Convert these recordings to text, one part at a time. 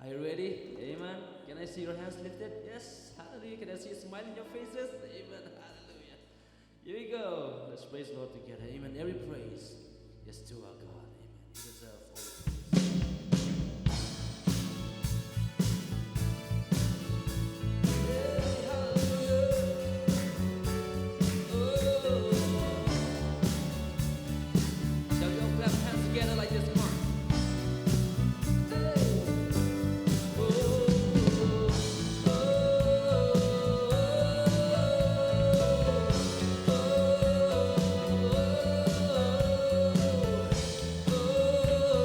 Are you ready? Amen. Can I see your hands lifted? Yes. Hallelujah. Can I see a smile in your faces? Amen. Hallelujah. Here we go. Let's praise the Lord together. Amen. Every praise is to our God. Amen. He deserves all the praise. Hey, hallelujah. Oh. Shall we all clap hands together like this? Come on. Oh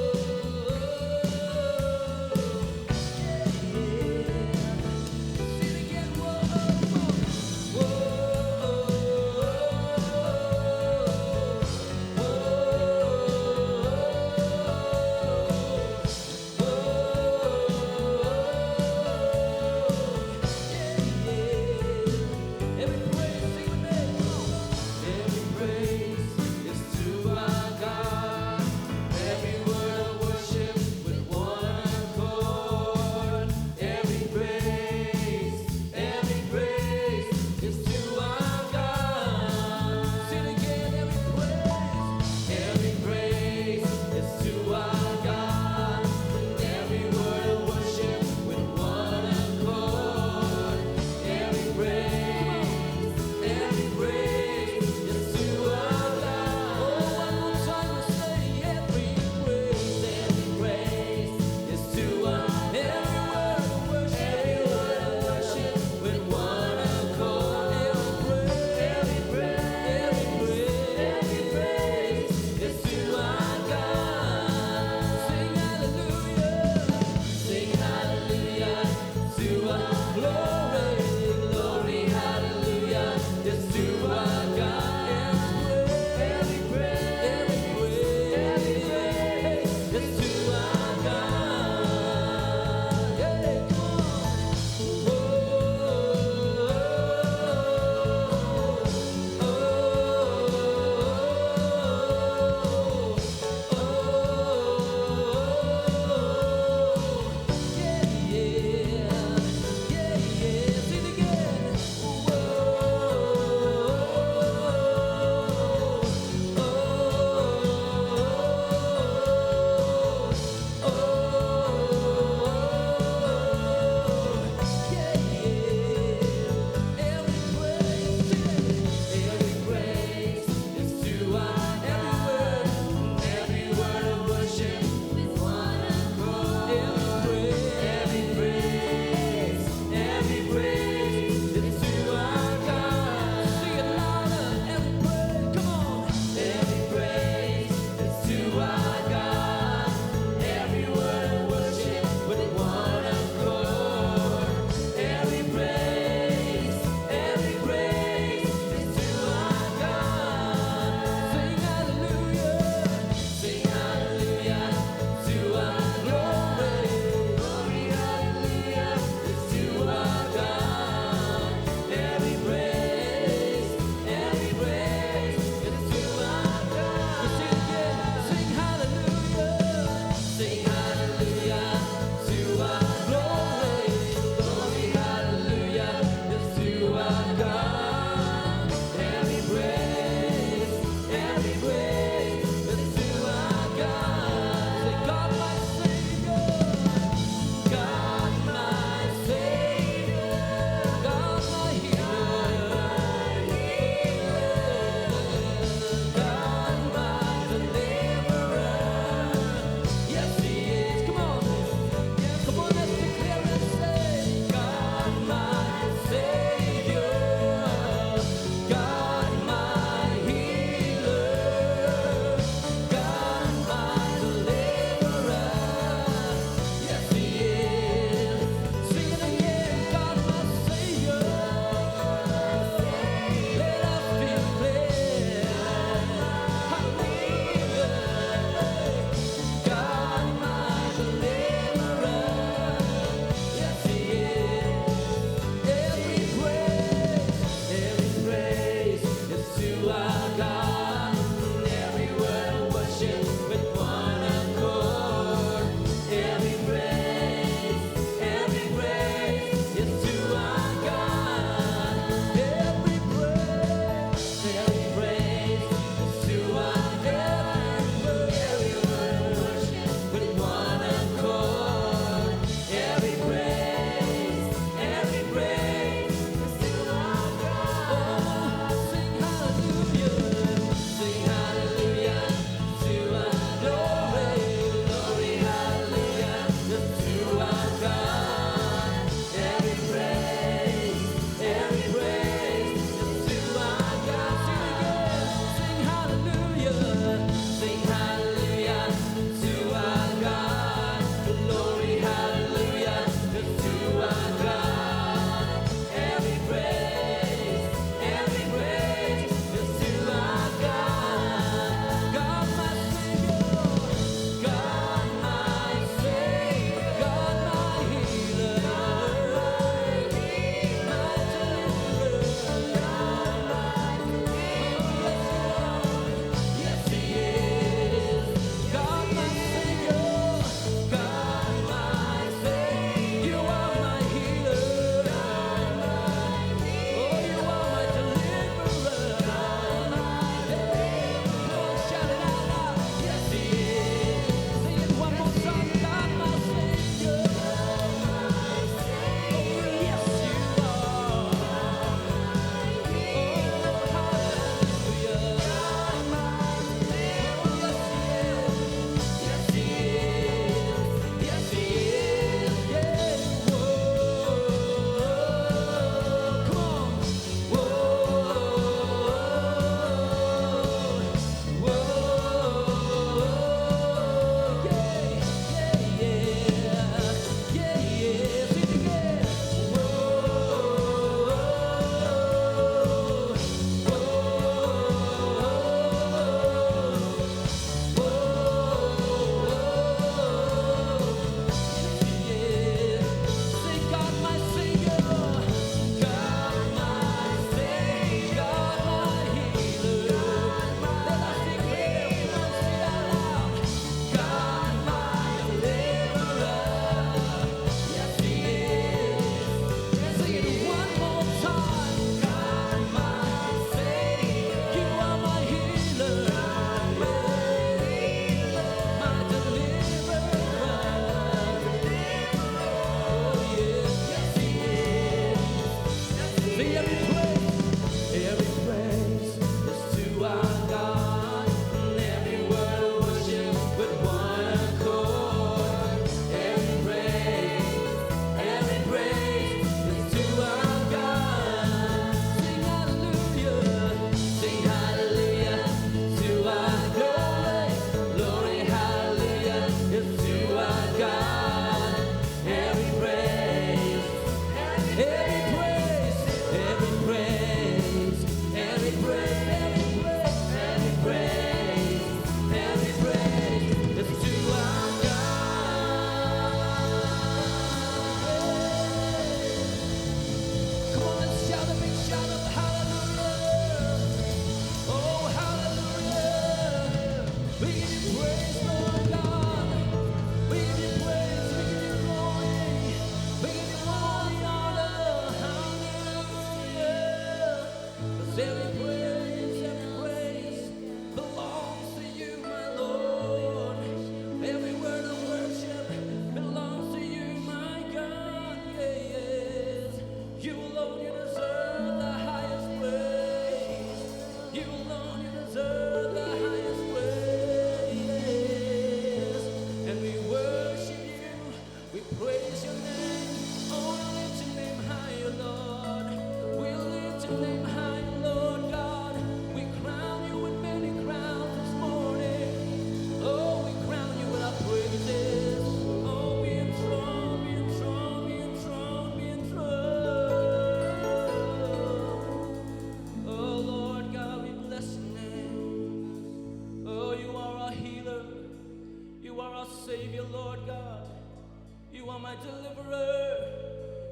my deliverer.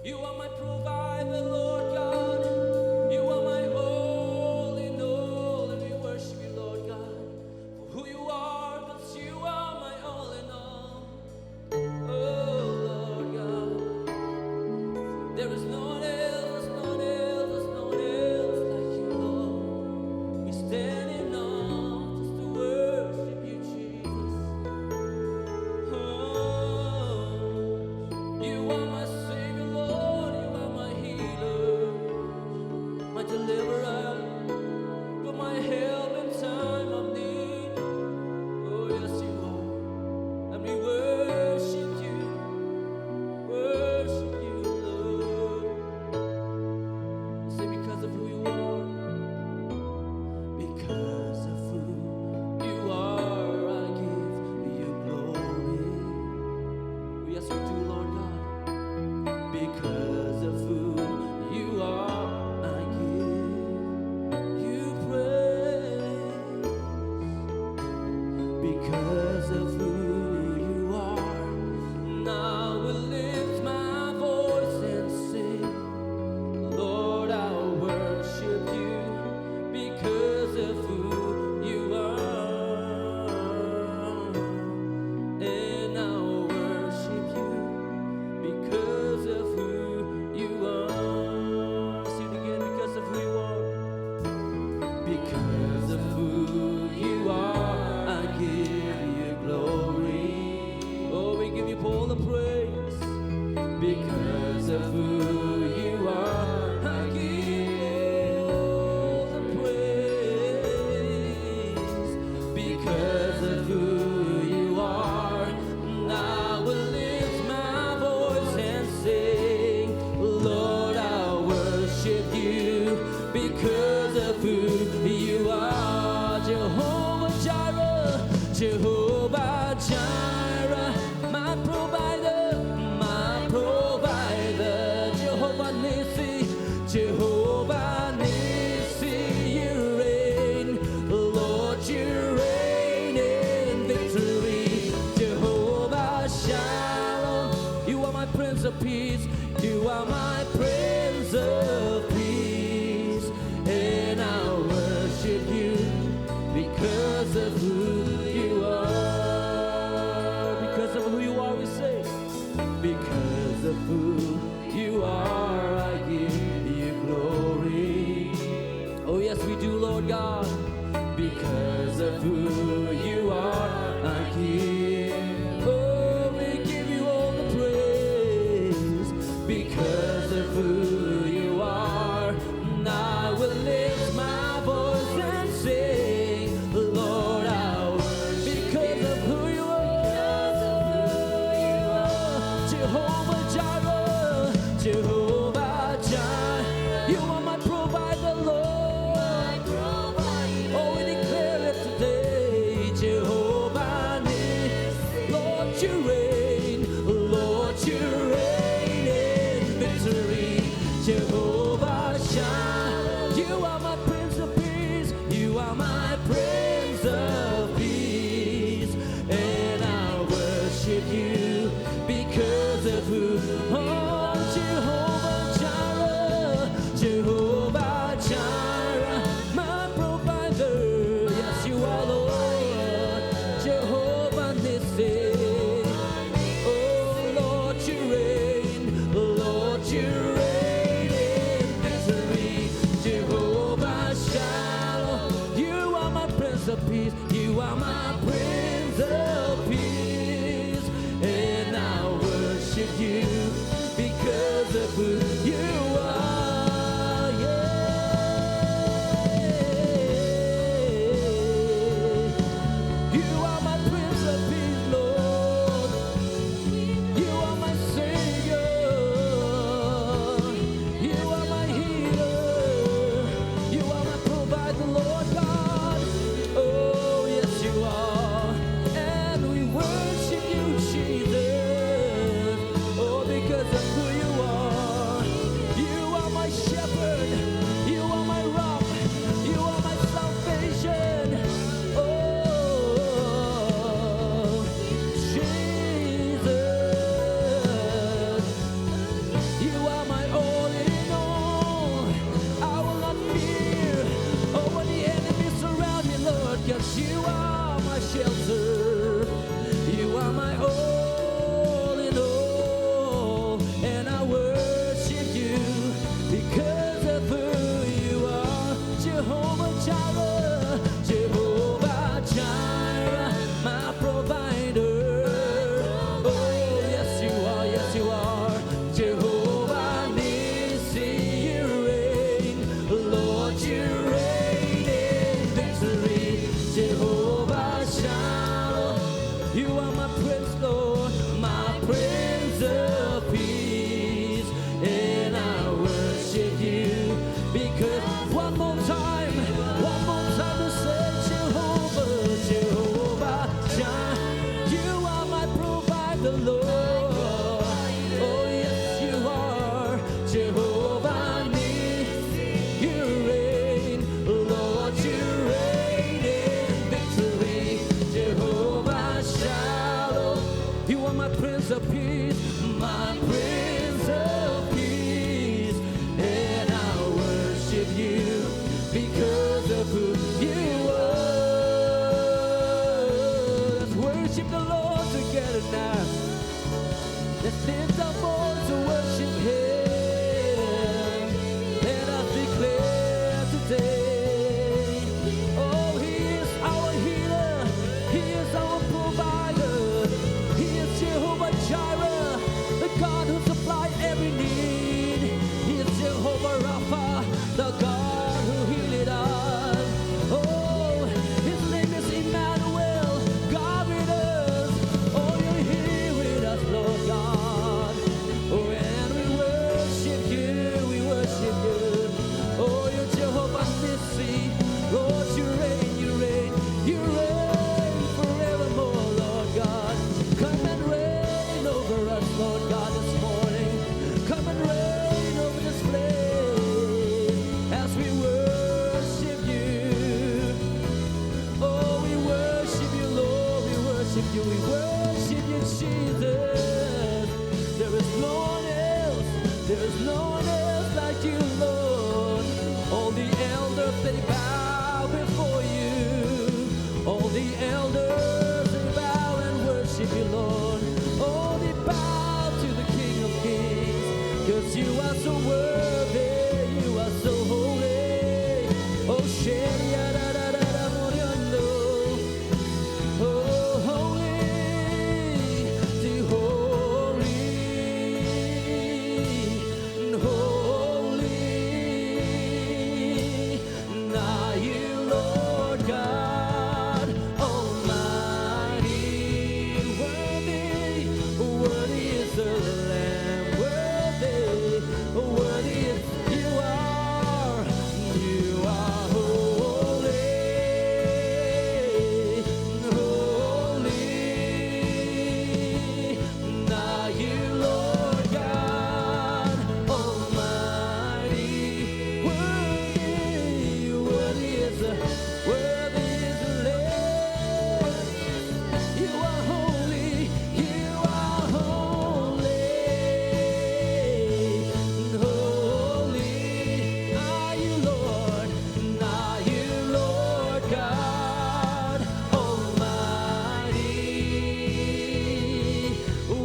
You are my provider, Lord God. You are my all in all, and we worship you, Lord God, for who you are, because you are my all in all. Oh, Lord God, there is no one else, no one else, there's no one else like you, Lord. We stand in awe just to worship you, Jesus. Oh, you are my Savior, Lord. You are my healer, my deliverer, you're my help in time of need. Oh, yes, you are. And we worship you, Lord. Say, because of who you are, because of who you are, I give you glory. Oh, yes, we do, Lord God. Because of who you are, I give you praise. Because of who you are, now will lift my voice and sing. Lord, I'll worship you because of who you are. And I'll worship you because of who you are. Sing it again, because of who you are. Because of who you are, I give you glory. Oh, we give you all the praise. Because of who you are, I give you all the praise. Because of who you are, I will lift my voice and sing. Lord, I'll worship you because of who you are. Jehovah Jireh, Jehovah Jireh, my provider, Jehovah Nissi, Jehovah Nissi, you reign, Lord, you reign in victory. Jehovah Shalom, you are my Prince of Peace, you are my Prince of Peace, and I'll worship you because of who you are. Because of who you are, we say. Because of who you are, I give you glory. Oh, yes, we do, Lord God. Because of who you are, I give. Oh, we give you all the praise. Because of who you are, and I will lift my voice and sing. Lord, I'll because of who you are. Jehovah Jireh, Jehovah Jireh, you are my provider, Lord. Oh, we declare it today. Jehovah Nissi, Lord, you reign, Lord, you reign in victory. Jehovah Shalom, you are my Prince of Peace, you are my Prince of Peace, and I worship you because of who. Oh, Jehovah Jireh, Jehovah Jireh, my provider. Yes, you are, Lord. Jehovah Nissi. Oh, Lord, you reign. Lord, you reign in victory. Jehovah Shalom, you are my Prince of Peace. You are my Prince of Peace, and I worship you because of who you are. Yeah. You are my Prince of Peace, Lord. You are my Savior. You are my healer. You are my provider, Lord God. Oh, yes, you are. And we worship you, Jesus. Oh, of Peace, my Prince of Peace. And I worship you because of who you are. Let's worship the Lord together now. Let's lift our voice to worship Him. Let us declare today, oh, He is our healer, He is our provider, He is Jehovah Jireh, the God who supplies every need. He is Jehovah Rapha, the God who healed us. Oh, His name is Emmanuel, God with us. Oh, you're here with us, Lord God. Oh, and we worship you, we worship you. Oh, you're Jehovah Nissi. Lord, you reign, you reign, you reign forevermore, Lord God. Come and reign over us, Lord God, this morning. Come and reign over this place as we worship you. Oh, we worship you, Lord, we worship you, we worship you, Jesus. There is no one else, there is no one else like you, Lord. All the elders, they bow before you. All the elders, they bow and worship you, Lord. Oh, they bow to the King of Kings, 'cause you are so worthy, you are so holy. Oh, Sheriadadadamoriando. Oh, holy, the holy, holy. Now you, Lord God Almighty, worthy, worthy is the Lamb, worthy, worthy is you are holy, holy. Now you, Lord God Almighty, worthy, worthy is the Lamb. You are holy, you are holy, holy. Are you, Lord? Are you, Lord God Almighty?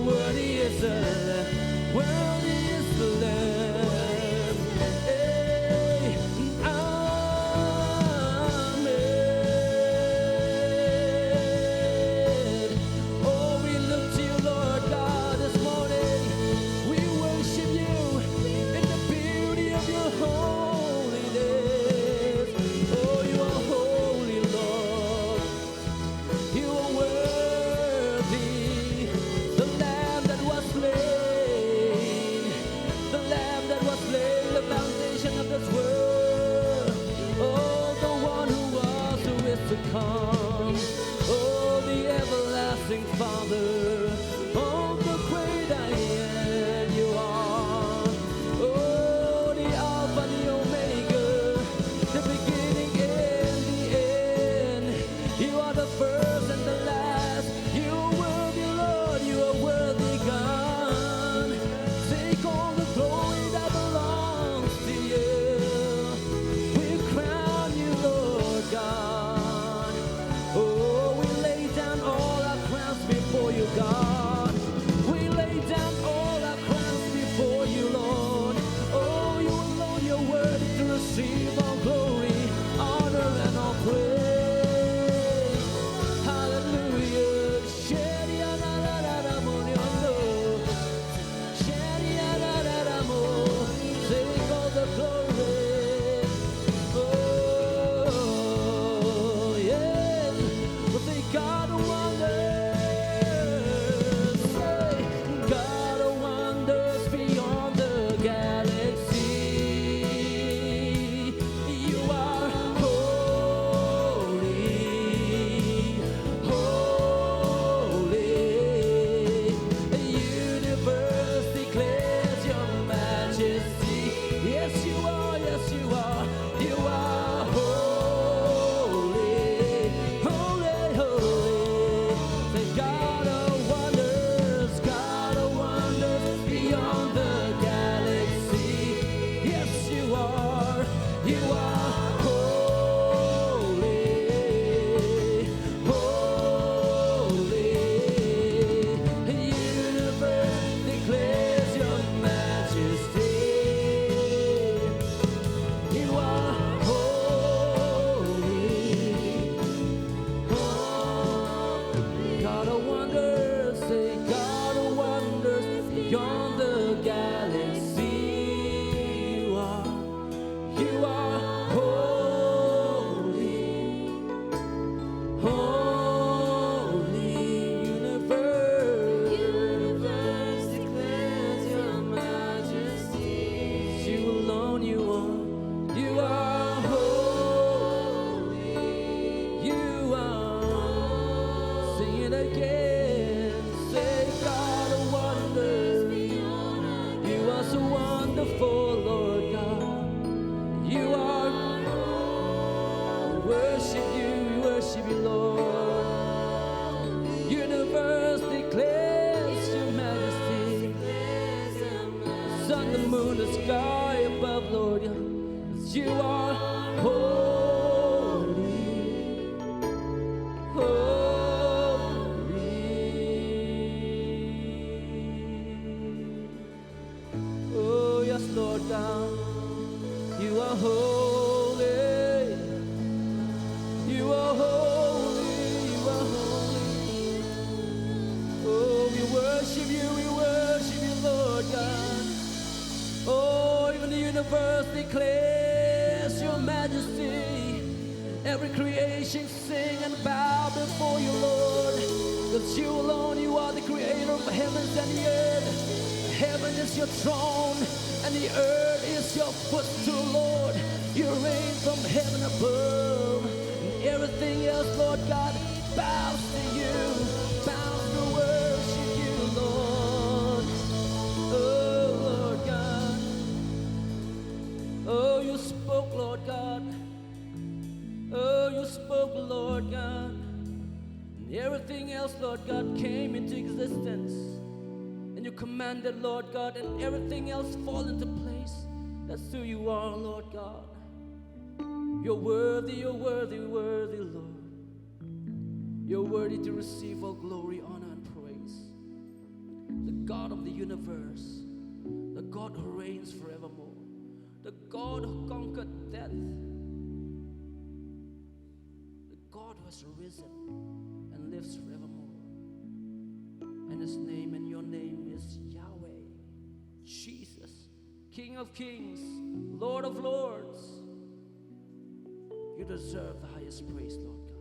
Worthy is the Lamb, worthy is the Lamb. Hey, amen. Oh, we look to you, Lord God, this morning. We worship you in the beauty of your holiness. Oh, you are holy, Lord. You are worthy. The Lamb that was slain, the Lamb that was slain, the foundation of this world. Oh, the one who was, who is to come. Oh, the everlasting Father. Oh, the great I am you are. Oh, the Alpha and the Omega, the beginning and the end. You are the first and the last. You are worthy, Lord, you are worthy, God. Take all the glory that belongs to you. We crown you, Lord God. Oh, we lay down all our crowns before you, God. again. Say, God of wonders, you are so wonderful, Lord God. You are, we worship you, Lord. Universe declares your majesty. The sun, the moon, the sky above, Lord, you are holy, holy. Oh yes, Lord God, you are holy, you are holy, you are holy. Oh, we worship you, Lord God. Oh, even the universe declares your majesty. Every creation sing and bow before you, Lord. Because you alone, you are the creator of the heavens and the earth. Heaven is your throne, and the earth is your footstool, Lord. You reign from heaven above. And everything else, Lord God, bows to you, bows to worship you, Lord. Oh, Lord God. Oh, you spoke, Lord God. Oh, you spoke, Lord God. And everything else, Lord God, came into existence. And you commanded, Lord God, and everything else fall into place. That's who you are, Lord God. You're worthy, worthy, Lord. You're worthy to receive all glory, honor, and praise. The God of the universe, the God who reigns forevermore, the God who conquered death, the God who has risen and lives forevermore. And his name and your name is Yahweh, Jesus, King of kings, Lord of lords. You deserve the highest praise, Lord God.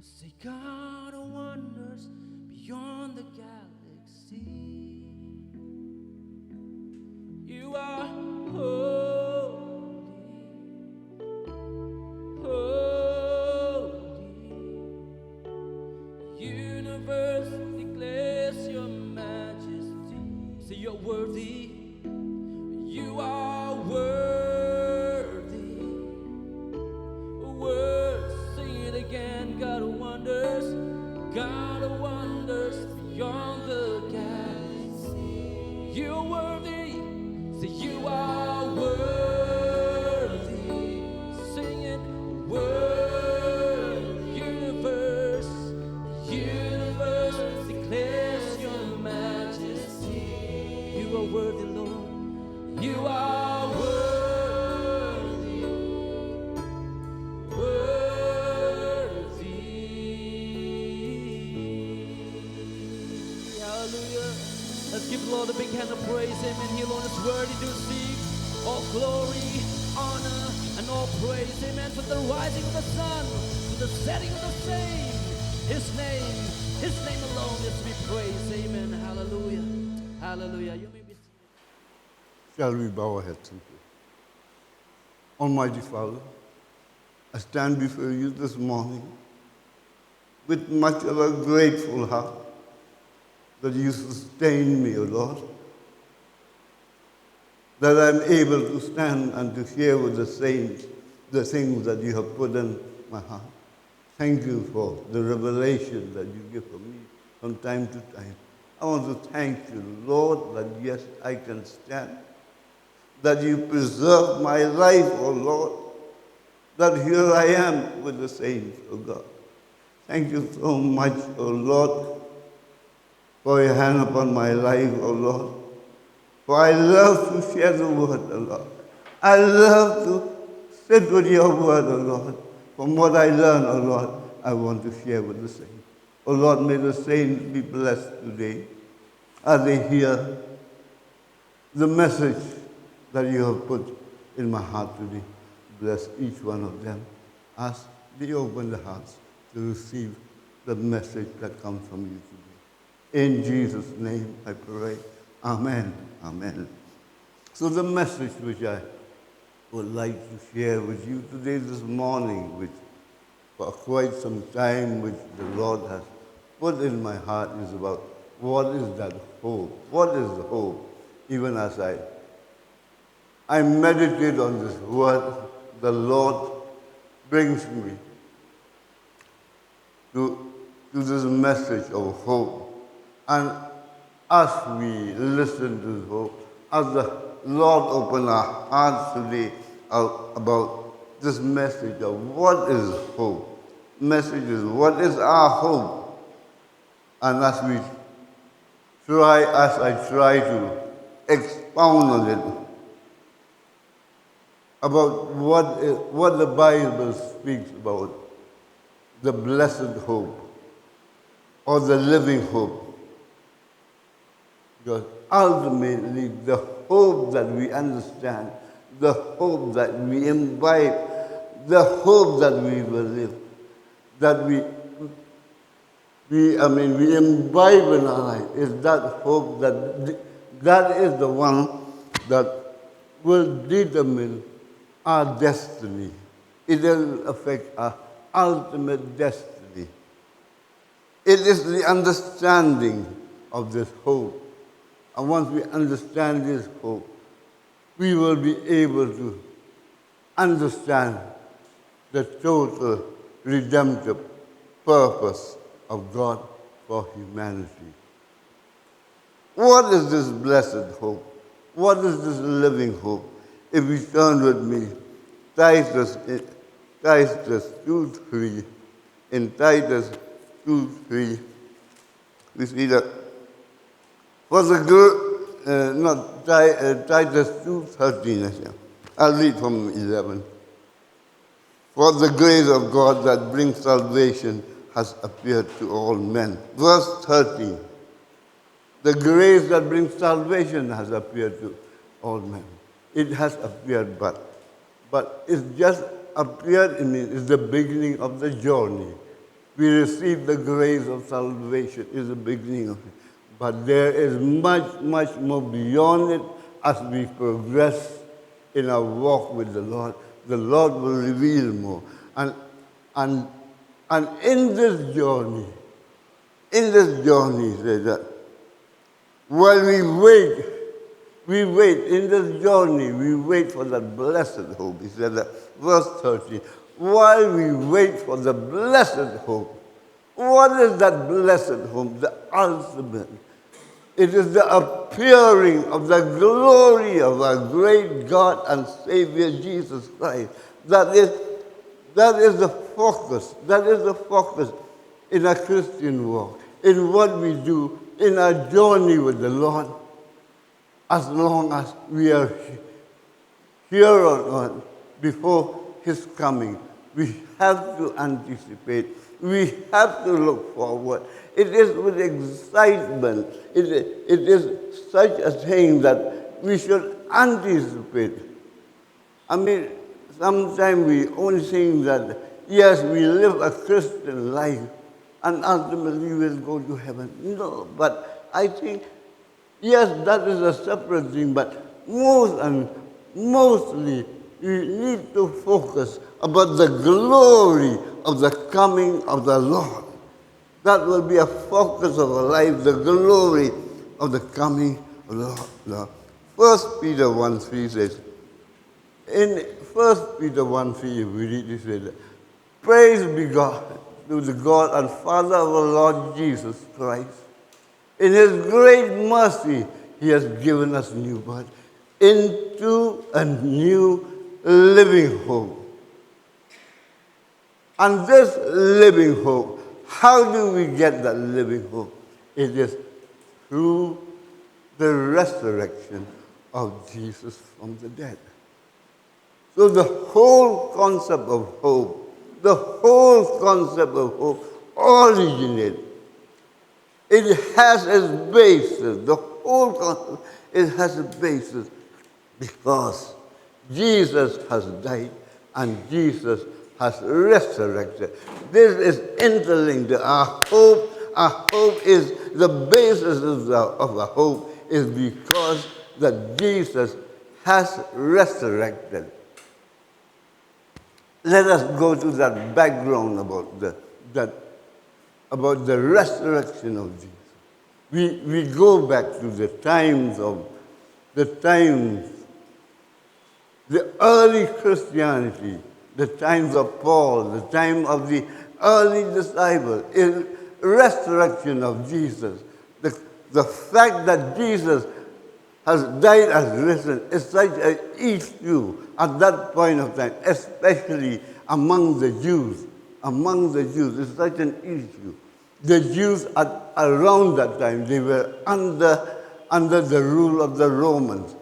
Say, God of wonders beyond the galaxy, you are holy, holy. Universe declares your majesty. Say, you're worthy, you are worthy. Words, sing it again. God of wonders beyond the galaxy. You're worthy, say you are worthy. Sing it, word, universe declares your majesty. You are worthy, Lord. You are worthy, worthy. Hallelujah. Let's give the Lord a big hand of praise. Amen. He alone is worthy to receive all glory, honor, and all praise. Amen. From the rising of the sun to the setting of the same, His name alone is to be praised. Amen. Hallelujah. Hallelujah. You may be seated. Shall we bow our heads in prayer? Almighty Father, I stand before you this morning with much of a grateful heart that you sustain me, O Lord, that I'm able to stand and to share with the saints the things that you have put in my heart. Thank you for the revelation that you give to me from time to time. I want to thank you, Lord, that yes, I can stand, that you preserve my life, O Lord, that here I am with the saints, O God. Thank you so much, O Lord, for your hand upon my life, O Lord. For I love to share the word, O Lord. I love to sit with your word, O Lord. From what I learn, O Lord, I want to share with the saints. O Lord, may the saints be blessed today as they hear the message that you have put in my heart today. Bless each one of them as they open the hearts to receive the message that comes from you today. In Jesus' name I pray. Amen. Amen. So the message which I would like to share with you today, this morning, which for quite some time, which the Lord has put in my heart, is about what is that hope? What is the hope? Even as I meditate on this word, the Lord brings me to this message of hope. And as we listen to this hope, as the Lord open our hearts today about this message of what is hope. Message is what is our hope? And as I try to expound on it, about what the Bible speaks about, the blessed hope or the living hope. Because ultimately, the hope that we understand, the hope that we imbibe, the hope that we will live, that we imbibe in our life, is that hope that is the one that will determine our destiny. It will affect our ultimate destiny. It is the understanding of this hope. And once we understand this hope, we will be able to understand the total redemptive purpose of God for humanity. What is this blessed hope? What is this living hope? If we turn with me, Titus 2:3, in Titus 2:3, we see that for the Titus 2:13, I'll read from 11. For the grace of God that brings salvation has appeared to all men. Verse 13. The grace that brings salvation has appeared to all men. It has appeared, but it's just appeared in it. It's the beginning of the journey. We receive the grace of salvation. It's the beginning of it. But there is much, much more beyond it as we progress in our walk with the Lord. The Lord will reveal more. And in this journey, say that while we wait in this journey, we wait for that blessed hope. He said that, verse 13, while we wait for the blessed hope. What is that blessed hope? The ultimate. It is the appearing of the glory of our great God and Savior Jesus Christ. That is the focus. That is the focus in a Christian walk, in what we do, in our journey with the Lord. As long as we are here on earth before His coming, we have to anticipate. We have to look forward. It is with excitement. It is such a thing that we should anticipate. I mean, sometimes we only think that, yes, we live a Christian life and ultimately we'll go to heaven. No, but I think, yes, that is a separate thing, but mostly we need to focus about the glory of the coming of the Lord. That will be a focus of our life, the glory of the coming of the Lord. 1 Peter 1:3 says, in 1 Peter 1:3, we read this, says, praise be God, to the God and Father of our Lord Jesus Christ. In His great mercy, He has given us new birth into a new living hope. And this living hope, how do we get that living hope? It is through the resurrection of Jesus from the dead. So the whole concept of hope, originates. It has its basis, the whole concept, it has a basis because Jesus has died and Jesus has resurrected. This is interlinked. Our hope is, the basis of our hope is because that Jesus has resurrected. let us go to that background that, about the resurrection of Jesus. We go back to the times, the early Christianity, the times of Paul, the time of the early disciples, resurrection of Jesus. The fact that Jesus has died and risen is such an issue at that point of time, especially among the Jews. Among the Jews, it's such an issue. The Jews around that time, they were under the rule of the Romans.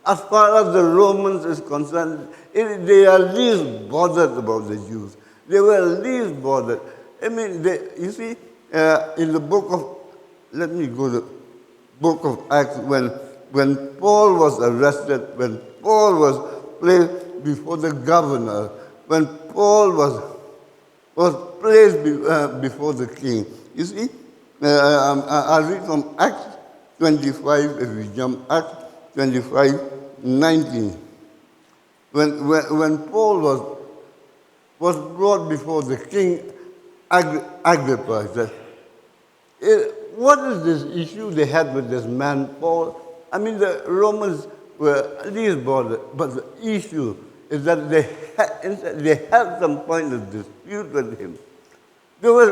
As far as the Romans is concerned, they are least bothered about the Jews. They were least bothered. I mean, you see, in the book of, let me go to the book of Acts, when Paul was arrested, when Paul was placed before the governor, when Paul was placed before the king. You see, I'll read from Acts 25, if we jump, Acts 25:19. When Paul was brought before the king Agrippa, he said, what is this issue they had with this man, Paul? I mean, the Romans were least bothered, but the issue is that they had some point of dispute with him. There was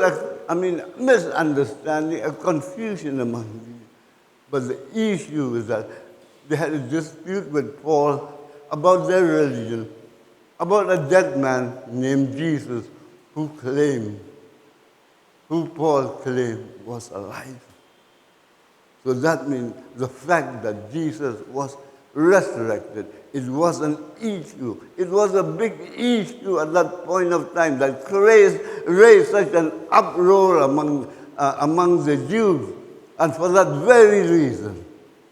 misunderstanding, a confusion among them. But the issue is that they had a dispute with Paul about their religion, about a dead man named Jesus who Paul claimed was alive. So that means the fact that Jesus was resurrected, it was an issue. It was a big issue at that point of time that raised such an uproar among the Jews. And for that very reason,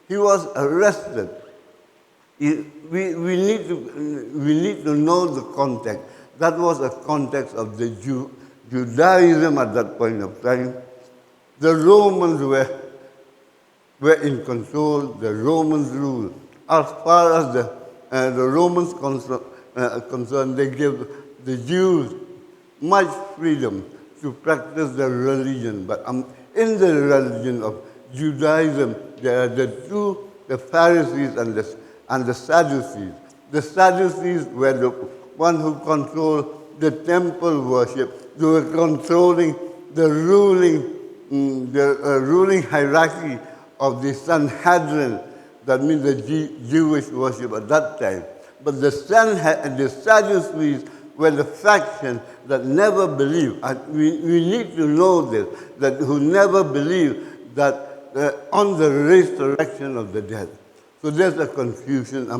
he was arrested. We need to know the context. That was the context of the Judaism at that point of time. The Romans were in control. The Romans ruled. As far as the Romans concerned, they gave the Jews much freedom to practice their religion. But in the religion of Judaism, there are the Pharisees and the Sadducees. The Sadducees were the one who controlled the temple worship. They were controlling the ruling hierarchy of the Sanhedrin. That means the Jewish worship at that time. But the Sadducees were the faction that never believed. And we need to know this, that who never believed that on the resurrection of the dead. So there's a confusion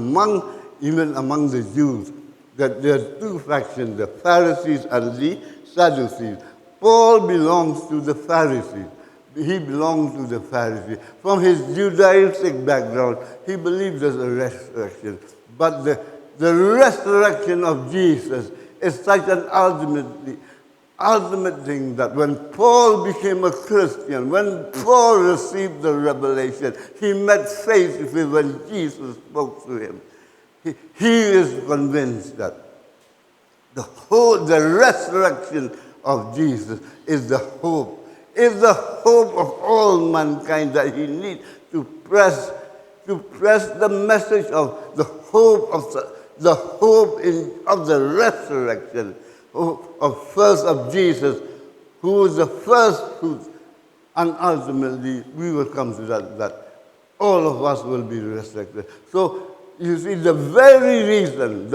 even among the Jews, that there are two factions, the Pharisees and the Sadducees. Paul belongs to the Pharisees. He belonged to the Pharisees. From his Judaistic background, he believed there's a resurrection. But the resurrection of Jesus is such an ultimate thing that when Paul became a Christian, when Paul received the revelation, he met face to face when Jesus spoke to him. He is convinced that the resurrection of Jesus is the hope of all mankind, that he needs to press the message of the hope of the resurrection of Jesus, who is the first fruit, and ultimately we will come to that all of us will be resurrected. So you see, the only reason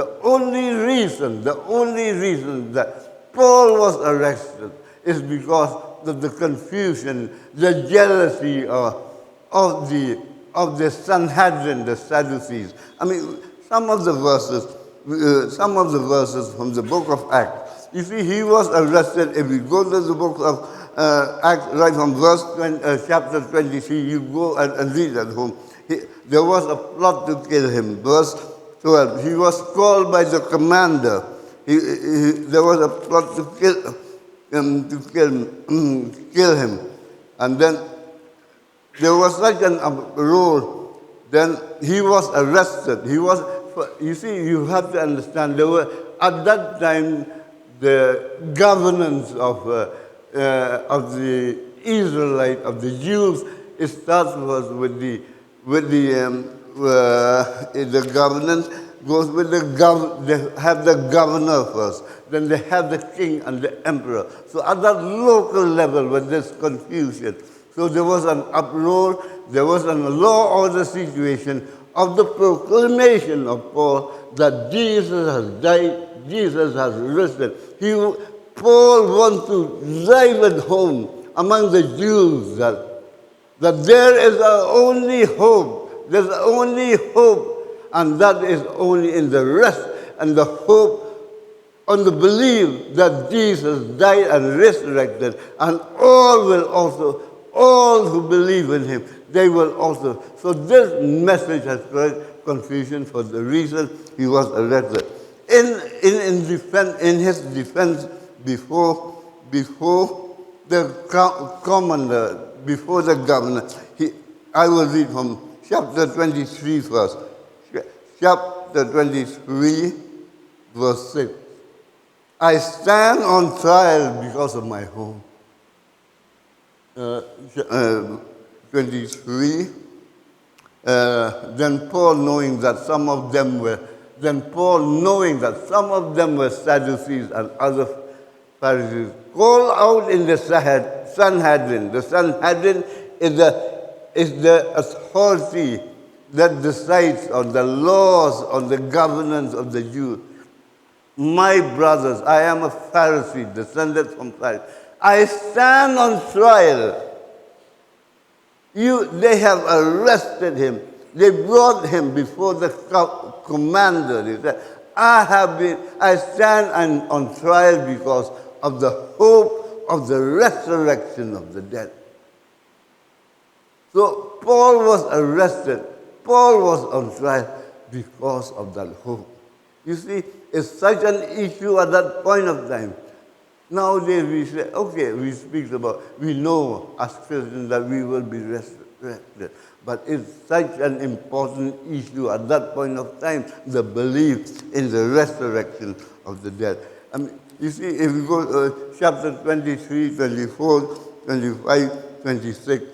that Paul was arrested is because of the confusion, the jealousy of the Sanhedrin, the Sadducees. I mean, some of the verses from the book of Acts. You see, he was arrested. If you go to the book of Acts, right from chapter 23, you go and read at home. There was a plot to kill him. Verse 12, he was called by the commander. There was a plot to kill him. And then there was such an uproar. Then he was arrested. You see, you have to understand, there were at that time, the governance of the Israelite, of the Jews, it starts was with the governance goes with they have the governor first, then they have the king and the emperor. So at that local level, when there's confusion, so there was an uproar, there was a law order situation of the proclamation of Paul that Jesus has died, Jesus has risen. Paul wants to drive it home among the Jews that there is only hope. There's only hope. And that is only in the rest and the hope on the belief that Jesus died and resurrected. And all who believe in him, they will also. So this message has created confusion for the reason he was arrested. In his defense before the commander, before the governor, I will read from chapter 23 first. Chapter 23, verse 6. I stand on trial because of my home. 23. Then Paul, knowing that some of them were Sadducees and other Pharisees, called out in the Sanhedrin. The Sanhedrin is the authority that decides on the laws, on the governance of the Jews. My brothers, I am a Pharisee, descended from Pharisee. I stand on trial. They have arrested him. They brought him before the commander. They said, I stand on trial because of the hope of the resurrection of the dead. So Paul was arrested. Paul was on trial because of that hope. You see, it's such an issue at that point of time. Nowadays we say, okay, we know as Christians that we will be resurrected. But it's such an important issue at that point of time, the belief in the resurrection of the dead. I mean, you see, if we go to chapter 23, 24, 25, 26,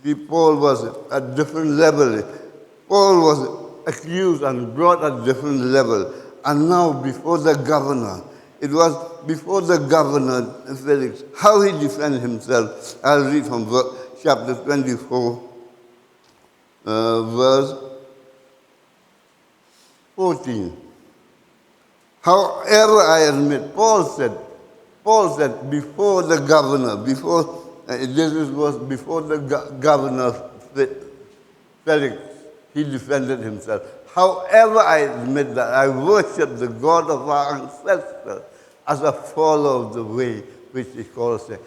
see, Paul was at a different level. Paul was accused and brought at a different level. And now before the governor, it was before the governor, Felix, how he defended himself. I'll read from chapter 24, verse 14. However, I admit, Paul said before the governor, was before the governor Felix, he defended himself. However, I admit that I worship the God of our ancestors as a follower of the way which he calls it.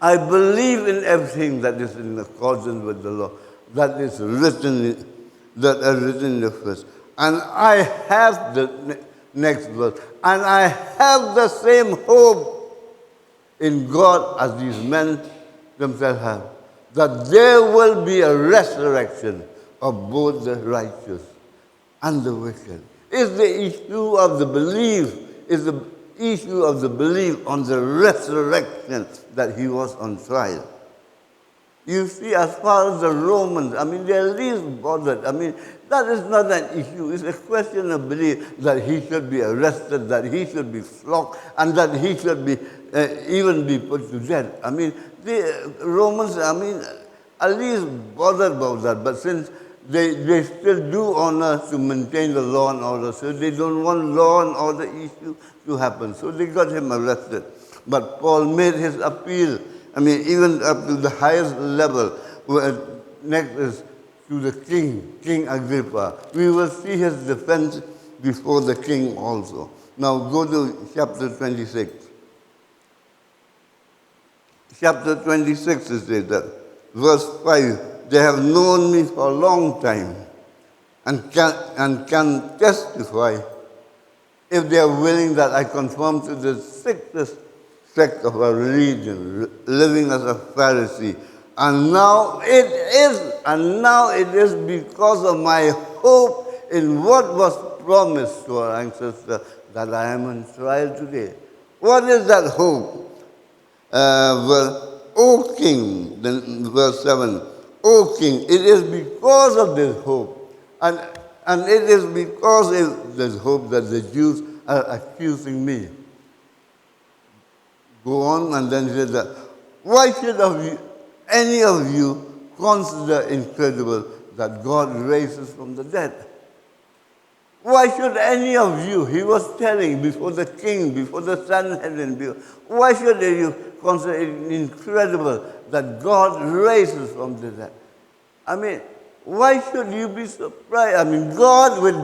I believe in everything that is in accordance with the law, that is written in the first. And I have the next verse. And I have the same hope in God as these men themselves have, that there will be a resurrection of both the righteous and the wicked. It's the issue of the belief, on the resurrection that he was on trial. You see, as far as the Romans, they're least bothered. That is not an issue. It's a question of belief that he should be arrested, that he should be flogged, and that he should be even be put to death. The Romans, are least bothered about that. But since they still do honor to maintain the law and order, so they don't want law and order issue to happen. So they got him arrested. But Paul made his appeal. Even up to the highest level. Next is to the king, King Agrippa. We will see his defense before the king also. Now go to chapter 26. Chapter 26 is that. Verse 5. They have known me for a long time and can testify, if they are willing, that I conform to the strictest sect of our religion, living as a Pharisee. And now it is because of my hope in what was promised to our ancestors, that I am on trial today. What is that hope? O King, then verse 7, O King, it is because of this hope, and it is because of this hope that the Jews are accusing me. Go on, and then he says that, why should any of you consider incredible that God raises from the dead? Why should any of you, he was telling before the king, before the Sanhedrin, why should you consider it incredible that God raises from the dead? I mean, why should you be surprised? I mean, with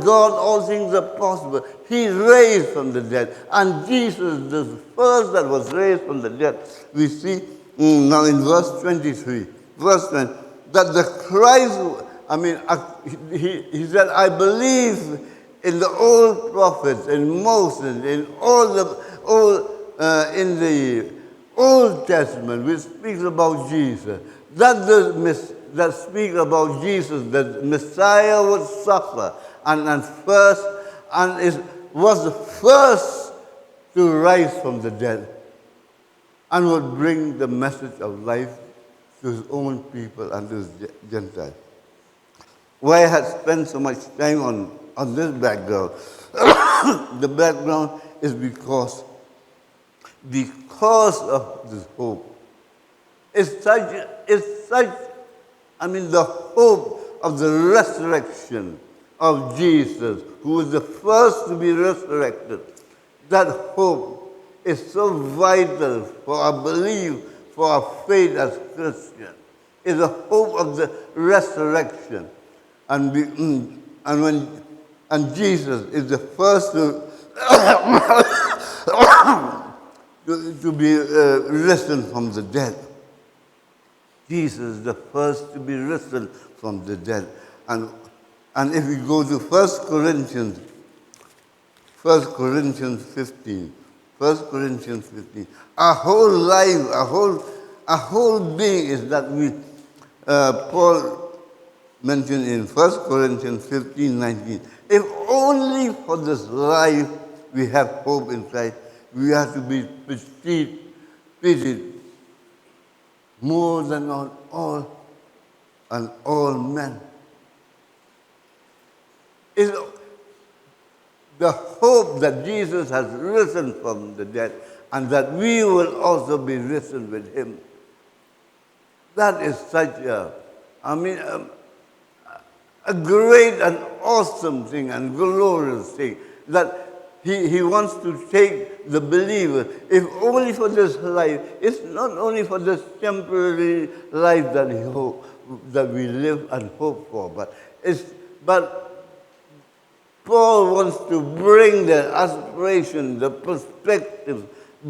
God, all things are possible. He raised from the dead. And Jesus, the first that was raised from the dead, we see now in verse 23, verse 20, that the Christ, he said, I believe in the old prophets, in Moses, in in the Old Testament, which speaks about Jesus. That speaks about Jesus, that Messiah would suffer was the first to rise from the dead and would bring the message of life to his own people and to his Gentiles. Why I had spent so much time on this background? The background is because of this hope. It's the hope of the resurrection of Jesus, who was the first to be resurrected. That hope is so vital for our belief, for our faith as Christians. It's the hope of the resurrection. And Jesus is the first to be risen from the dead. Jesus is the first to be risen from the dead. And if we go to 1 Corinthians 15, our whole life, our whole being is that Paul mentioned in 1 Corinthians 15:19. If only for this life we have hope in Christ, we have to be pitied more than on all men. It's the hope that Jesus has risen from the dead and that we will also be risen with him. That is such a great and awesome thing and glorious thing that he wants to take the believer, if only for this life. It's not only for this temporary life that we live and hope for, but Paul wants to bring the aspiration, the perspective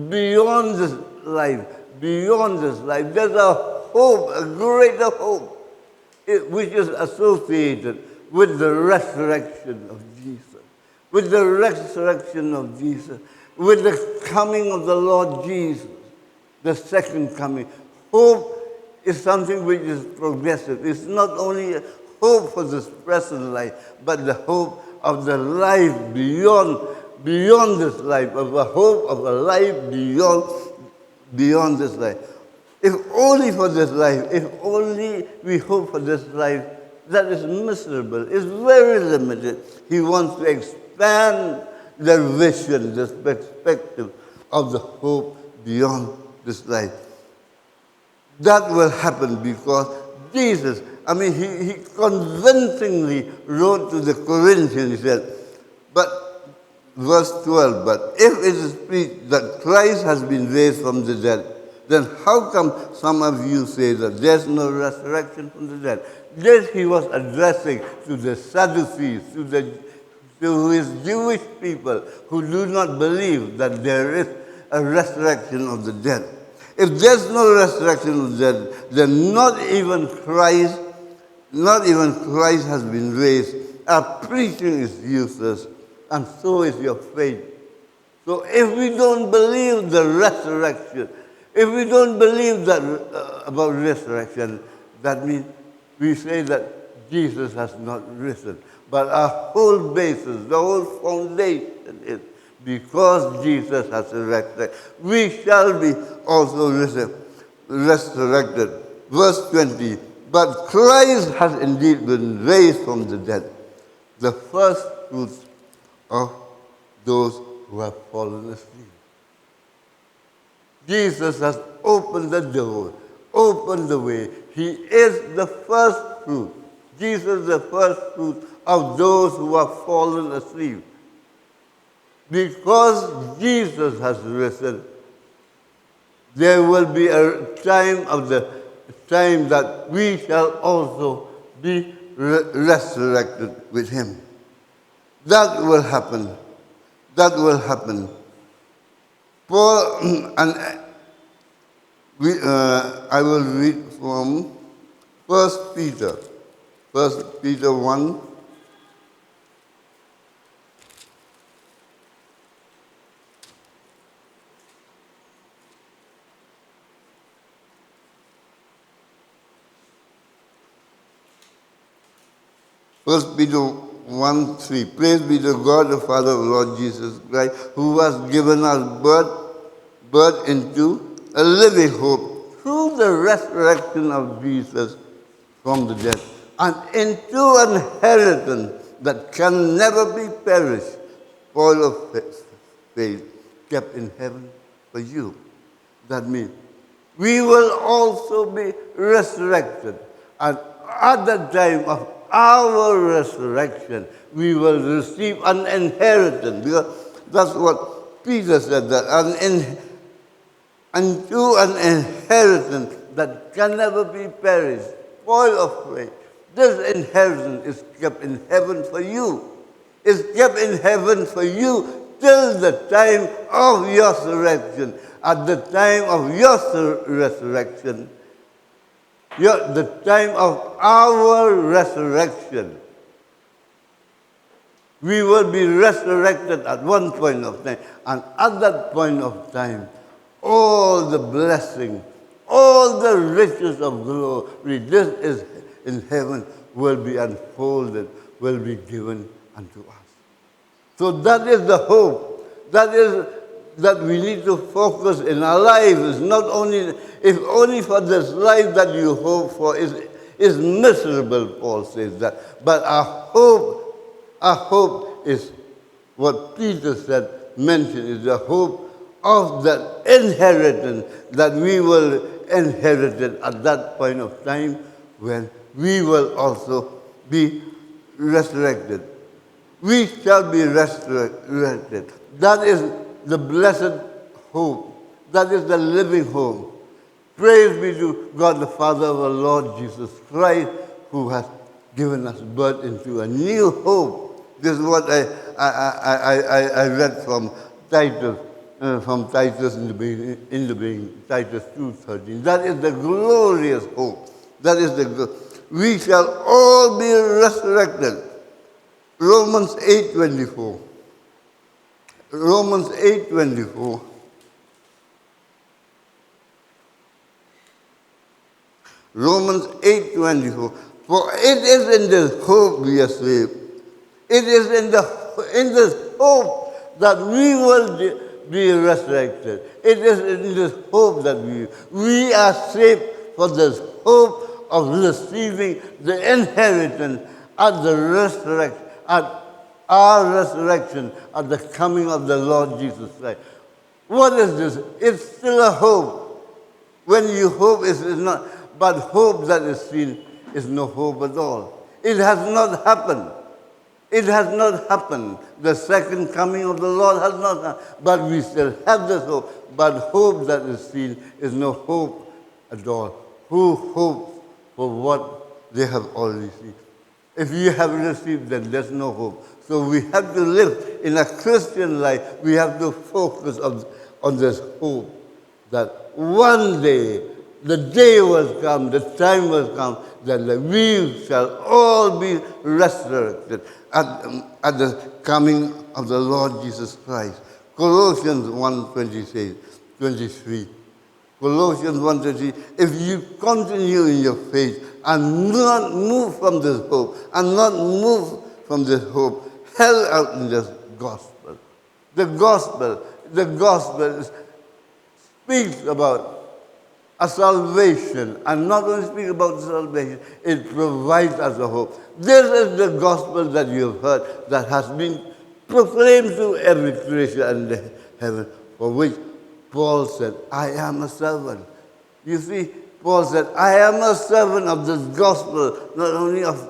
beyond this life. There's a hope, a greater hope, which is associated with the resurrection of Jesus. With the resurrection of Jesus. With the coming of the Lord Jesus. The second coming. Hope is something which is progressive. It's not only a hope for this present life, but the hope of the life beyond this life, of a hope of a life beyond this life. If only for this life, if only we hope for this life, that is miserable. It's very limited. He wants to expand the vision, the perspective of the hope beyond this life. That will happen because Jesus, he convincingly wrote to the Corinthians, he said, verse 12, but if it is preached that Christ has been raised from the dead, then how come some of you say that there's no resurrection from the dead? This he was addressing to the Sadducees, to his Jewish people who do not believe that there is a resurrection of the dead. If there's no resurrection of the dead, then not even Christ has been raised. Our preaching is useless, and so is your faith. So if we don't believe the resurrection, if we don't believe that about resurrection, that means we say that Jesus has not risen. But our whole basis, the whole foundation is because Jesus has resurrected, we shall be also resurrected. Verse 20, but Christ has indeed been raised from the dead, the first fruits of those who have fallen asleep. Jesus has opened the door, opened the way. He is the first fruit. Jesus is the first fruit of those who have fallen asleep. Because Jesus has risen, there will be a time that we shall also be resurrected with him. That will happen. That will happen. Paul, and I will read from 1 Peter. 1 Peter 1. First Peter 1:3. Praise be to God, the Father of Lord Jesus Christ, who has given us birth into a living hope through the resurrection of Jesus from the dead, and into an inheritance that can never be perished, spoil of faith, kept in heaven for you. That means we will also be resurrected, and at the time of our resurrection, we will receive an inheritance. Because that's what Peter said, that unto an inheritance that can never be perished, spoil of faith. This inheritance is kept in heaven for you. It's kept in heaven for you till the time of your resurrection. At the time of your resurrection, the time of our resurrection, we will be resurrected at one point of time. And at that point of time, all the blessing, all the riches of glory, this is in heaven, will be unfolded, will be given unto us. So that is the hope. That we need to focus in our lives. Not only, if only for this life that you hope for is miserable, Paul says that. But our hope is what Peter said, mentioned, is the hope of that inheritance that we will inherit it at that point of time when we will also be resurrected. We shall be resurrected. That is the blessed hope. That is the living hope. Praise be to God the Father of our Lord Jesus Christ, who has given us birth into a new hope. This is what I read from Titus. In the beginning, Titus 2:13. That is the glorious hope. That is we shall all be resurrected. Romans 8:24. Romans 8:24. Romans 8:24. For it is in this hope we are saved. It is in this hope that we will be resurrected. It is in this hope that we are saved for this hope of receiving the inheritance at the resurrection, at our resurrection, at the coming of the Lord Jesus Christ. What is this? It's still a hope. When you hope, it's not, but hope that is seen is no hope at all. It has not happened. It has not happened. The second coming of the Lord has not happened. But we still have this hope. But hope that is seen is no hope at all. Who hopes for what they have already seen? If you have received, then there's no hope. So we have to live in a Christian life. We have to focus on this hope that one day, the day will come, the time will come, that we shall all be resurrected at the coming of the Lord Jesus Christ. Colossians 1:23. Colossians 1:23. If you continue in your faith and not move from this hope, and not move from this hope held out in this gospel. The gospel speaks about a salvation, and not only speak about salvation, it provides us a hope. This is the gospel that you have heard, that has been proclaimed to every creature under heaven, for which Paul said, I am a servant. You see, Paul said, I am a servant of this gospel, not only of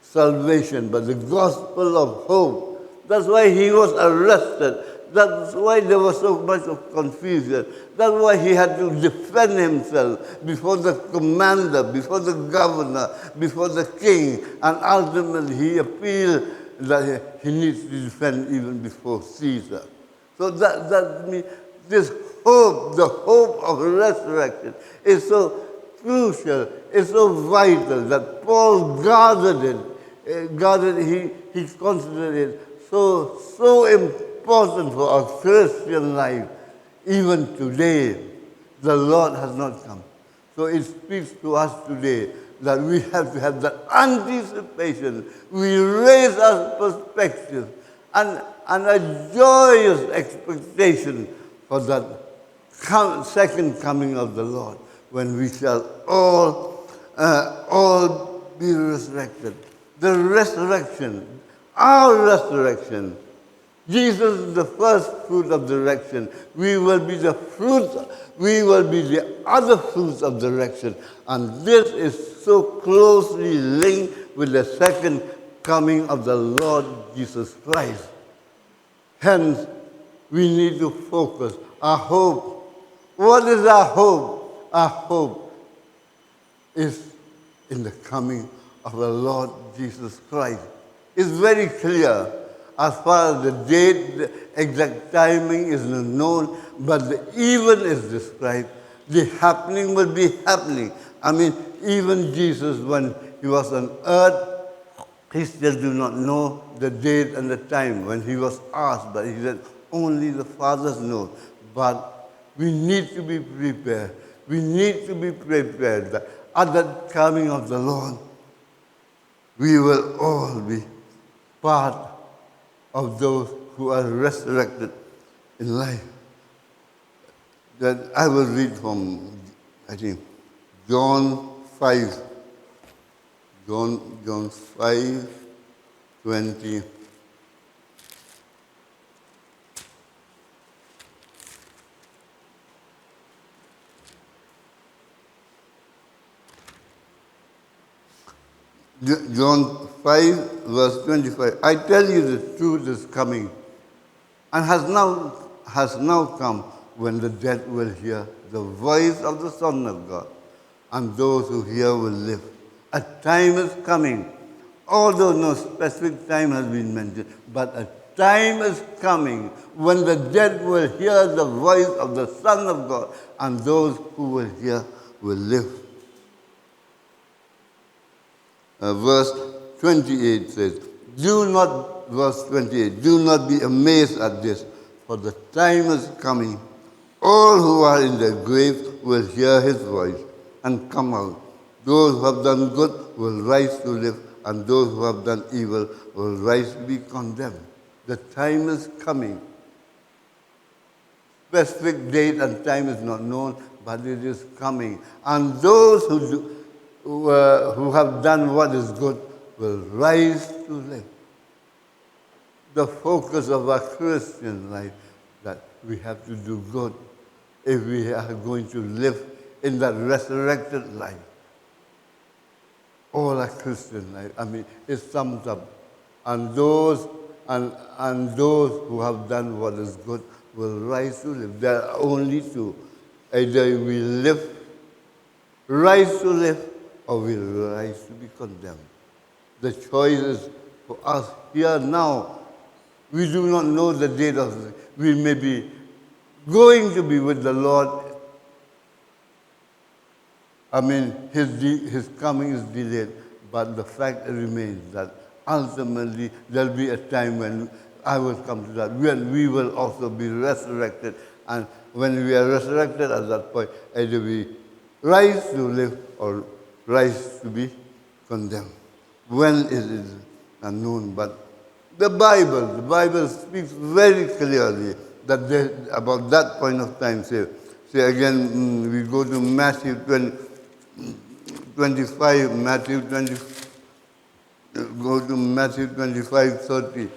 salvation, but the gospel of hope. That's why he was arrested. That's why there was so much of confusion. That's why he had to defend himself before the commander, before the governor, before the king. And ultimately he appealed that he needs to defend even before Caesar. So that means this hope, the hope of resurrection, is so crucial, is so vital that Paul guarded it. He considered it so important for our Christian life. Even today, the Lord has not come. So it speaks to us today that we have to have that anticipation. We raise our perspective and a joyous expectation for that second coming of the Lord, when we shall all be resurrected. The resurrection, our resurrection. Jesus is the first fruit of the resurrection. We will be the fruit, we will be the other fruits of the resurrection. And this is so closely linked with the second coming of the Lord Jesus Christ. Hence, we need to focus. Our hope. What is our hope? Our hope is in the coming of the Lord Jesus Christ. It's very clear. As far as the date, the exact timing is not known, but the event is described. The happening will be happening. I mean, even Jesus, when he was on earth, he still do not know the date and the time when he was asked, but he said, only the Father knows. But we need to be prepared. We need to be prepared that at the coming of the Lord, we will all be part of those who are resurrected in life. That I will read from, I think, John 5. John 5, 20. John 5, verse 25. I tell you the truth is coming, and has now come, when the dead will hear the voice of the Son of God, and those who hear will live. A time is coming, although no specific time has been mentioned, but a time is coming when the dead will hear the voice of the Son of God, and those who will hear will live. Verse 28 says, verse 28, do not be amazed at this, for the time is coming. All who are in the grave will hear his voice and come out. Those who have done good will rise to live, and those who have done evil will rise to be condemned. The time is coming. Specific date and time is not known, but it is coming. And those who have done what is good will rise to live. The focus of our Christian life, that we have to do good if we are going to live in that resurrected life. All our Christian life, I mean, it sums up. And those who have done what is good will rise to live. There are only two. Either we rise to live, or we rise to be condemned. The choice is for us here now. We do not know the date of it. We may be going to be with the Lord. I mean, his coming is delayed, but the fact remains that ultimately there will be a time when I will come to that, when we will also be resurrected. And when we are resurrected at that point, either we rise to live or rise to be condemned. When it is, unknown. But the Bible speaks very clearly that about that point of time. Say again, we go to Matthew 25, Matthew 20, go to Matthew 25:30.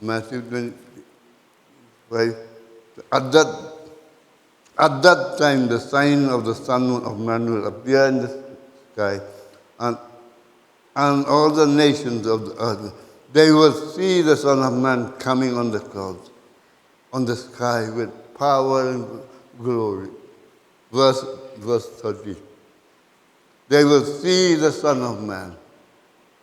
Matthew 25. At that time, the sign of the Son of Man will appear in the sky, and all the nations of the earth, they will see the Son of Man coming on the clouds, on the sky with power and glory. Verse 30. They will see the Son of Man.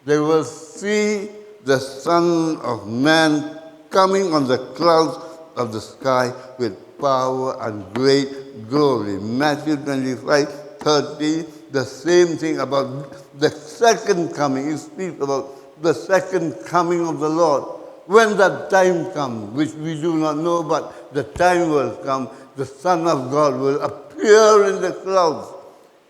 They will see the Son of Man coming on the clouds of the sky with power and great glory. Matthew 25:30, the same thing about the second coming. It speaks about the second coming of the Lord. When that time comes, which we do not know, but the time will come, the Son of God will appear in the clouds.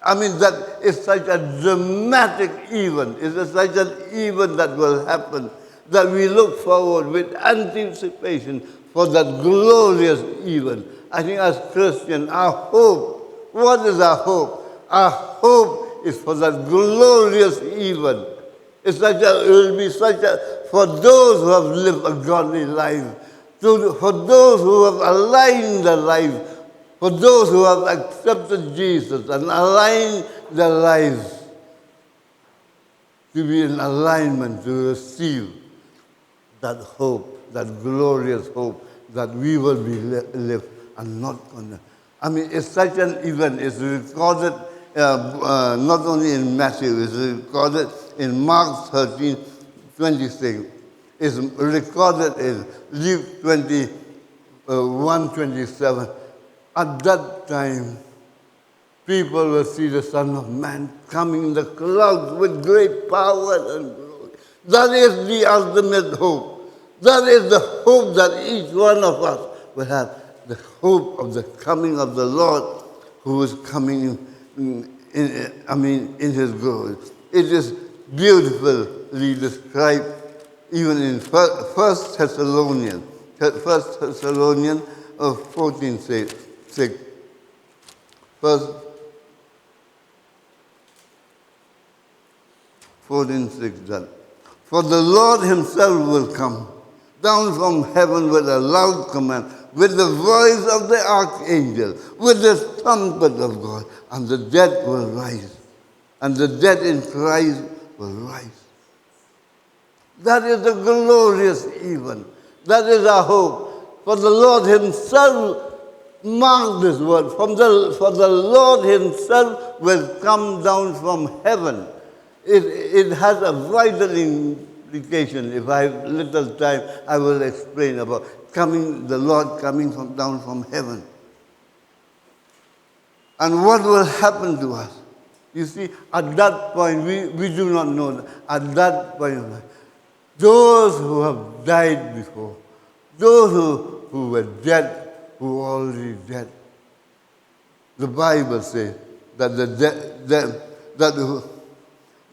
I mean, that is such a dramatic event. It's such an event that will happen, that we look forward with anticipation for that glorious event. I think as Christians, our hope, what is our hope? Our hope is for that glorious event. It will be such a, for those who have lived a godly life, for those who have aligned their life, for those who have accepted Jesus and aligned their lives to be in alignment to receive that hope, that glorious hope that we will be live and not condemned. I mean, it's such an event. It's recorded not only in Matthew, it's recorded in Mark 13:26. It's recorded in Luke 21:27. At that time, people will see the Son of Man coming in the clouds with great power and glory. That is the ultimate hope. That is the hope that each one of us will have. The hope of the coming of the Lord, who is coming in His glory. It is beautifully described even in 1 Thessalonians 14:6. First 14:6 that. For the Lord Himself will come down from heaven with a loud command, with the voice of the archangel, with the trumpet of God, and the dead will rise, and the dead in Christ will rise. That is the glorious event. That is our hope. For the Lord Himself, mark this word, for the Lord Himself will come down from heaven. It has a vital implication. If I have little time, I will explain about the Lord coming down from heaven. And what will happen to us? You see, at that point, we do not know that. At that point, those who have died before, those who were dead, who are already dead, the Bible says that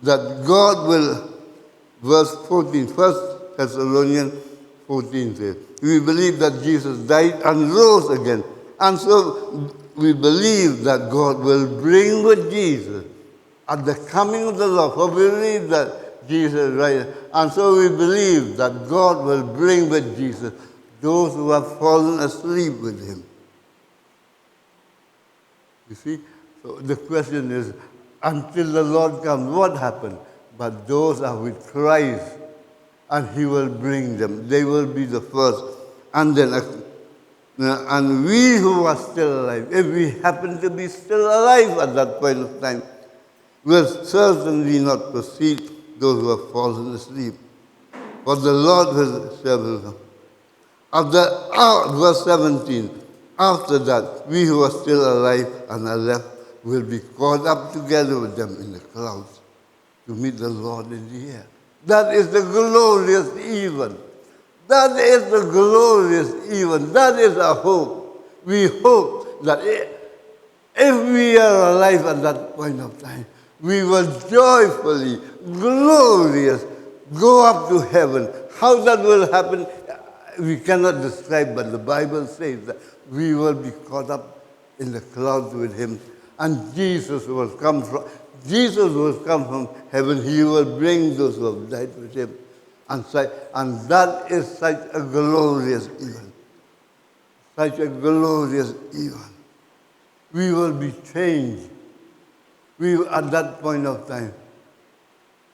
that God will, verse 14, 1 Thessalonians 14 says, we believe that Jesus died and rose again. And so we believe that God will bring with Jesus at the coming of the Lord. For we believe that Jesus died. And so we believe that God will bring with Jesus those who have fallen asleep with Him. You see? So the question is, until the Lord comes, what happened? But those are with Christ, and He will bring them. They will be the first. And then, and we who are still alive, if we happen to be still alive at that point of time, will certainly not precede those who have fallen asleep. For the Lord will come. Verse 17, after that, we who are still alive and are left will be caught up together with them in the clouds to meet the Lord in the air. That is the glorious event. That is the glorious event. That is our hope. We hope that If we are alive at that point of time, we will joyfully, glorious, go up to heaven. How that will happen, we cannot describe, but the Bible says that we will be caught up in the clouds with him. And Jesus will come from heaven. He will bring those who have died with him. And that is such a glorious event. Such a glorious event. We will be changed. At that point of time,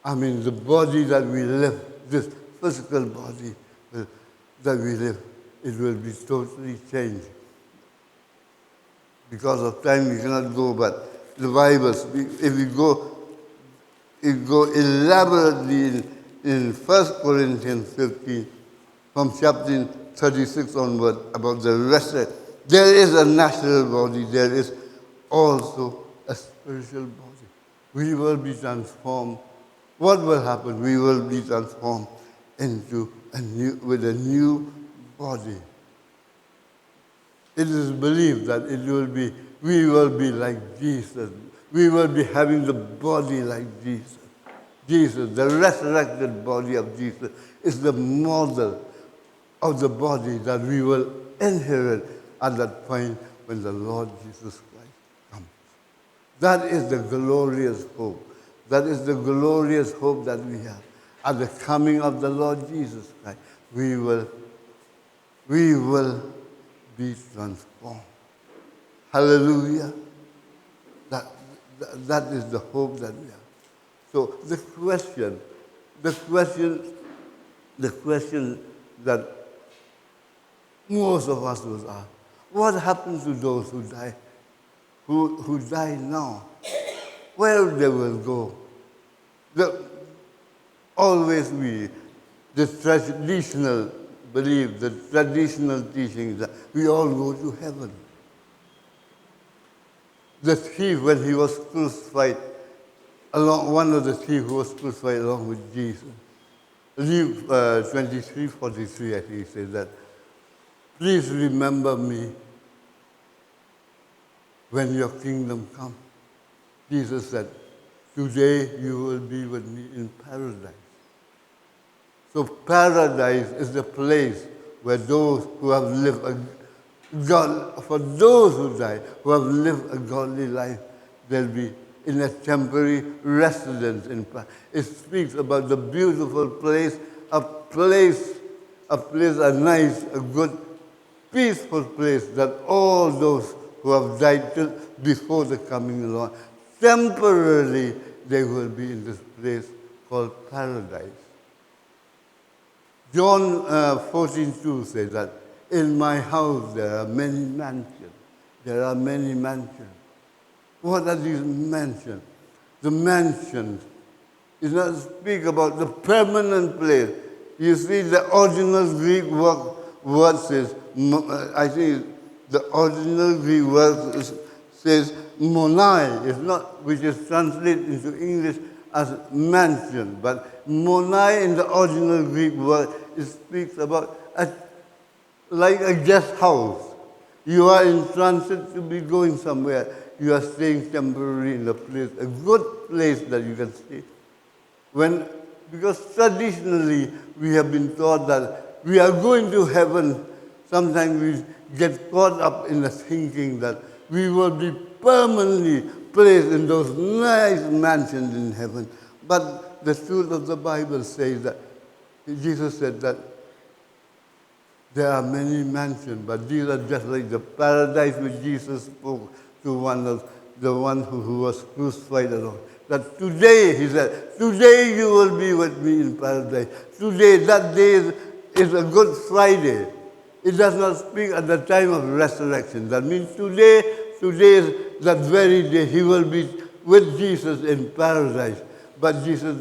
the body that we live, this physical body that we live, it will be totally changed. Because of time, we cannot go, but the Bible, if we go elaborately in 1 Corinthians 15, from chapter 36 onward, about the resurrection. There is a natural body, there is also a spiritual body. We will be transformed. What will happen? We will be transformed with a new body. It is believed that we will be like Jesus. We will be having the body like Jesus. Jesus, the resurrected body of Jesus, is the model of the body that we will inherit at that point when the Lord Jesus Christ comes. That is the glorious hope. That is the glorious hope that we have. At the coming of the Lord Jesus Christ, we will be transformed. Hallelujah. That is the hope that we have. So the question that most of us will ask, what happens to those who die, who die now? Where they will go? The traditional belief, the traditional teaching that we all go to heaven. The thief, when he was crucified, one of the thieves who was crucified along with Jesus, Luke 23:43, I think he said that, please remember me when your kingdom comes. Jesus said, today you will be with me in paradise. So paradise is the place where those who have lived for those who die, who have lived a godly life, they'll be in a temporary residence in paradise. It speaks about the beautiful place, a nice, a good, peaceful place that all those who have died before the coming of the Lord, temporarily they will be in this place called paradise. John 14:2 says that, in my house there are many mansions. There are many mansions. What are these mansions? The mansions is not speak about the permanent place. You see, the original Greek word says, I think the original Greek word says monai, which is translated into English as mansion. But monai in the original Greek word, it speaks about like a guest house. You are in transit to be going somewhere. You are staying temporarily in a place, a good place that you can stay. Because traditionally we have been taught that we are going to heaven. Sometimes we get caught up in the thinking that we will be permanently placed in those nice mansions in heaven. But the truth of the Bible says that Jesus said that there are many mansions, but these are just like the paradise which Jesus spoke to the one who was crucified alone. That today, he said, today you will be with me in paradise. Today, that day is a Good Friday. It does not speak at the time of resurrection. That means today is that very day he will be with Jesus in paradise. But Jesus,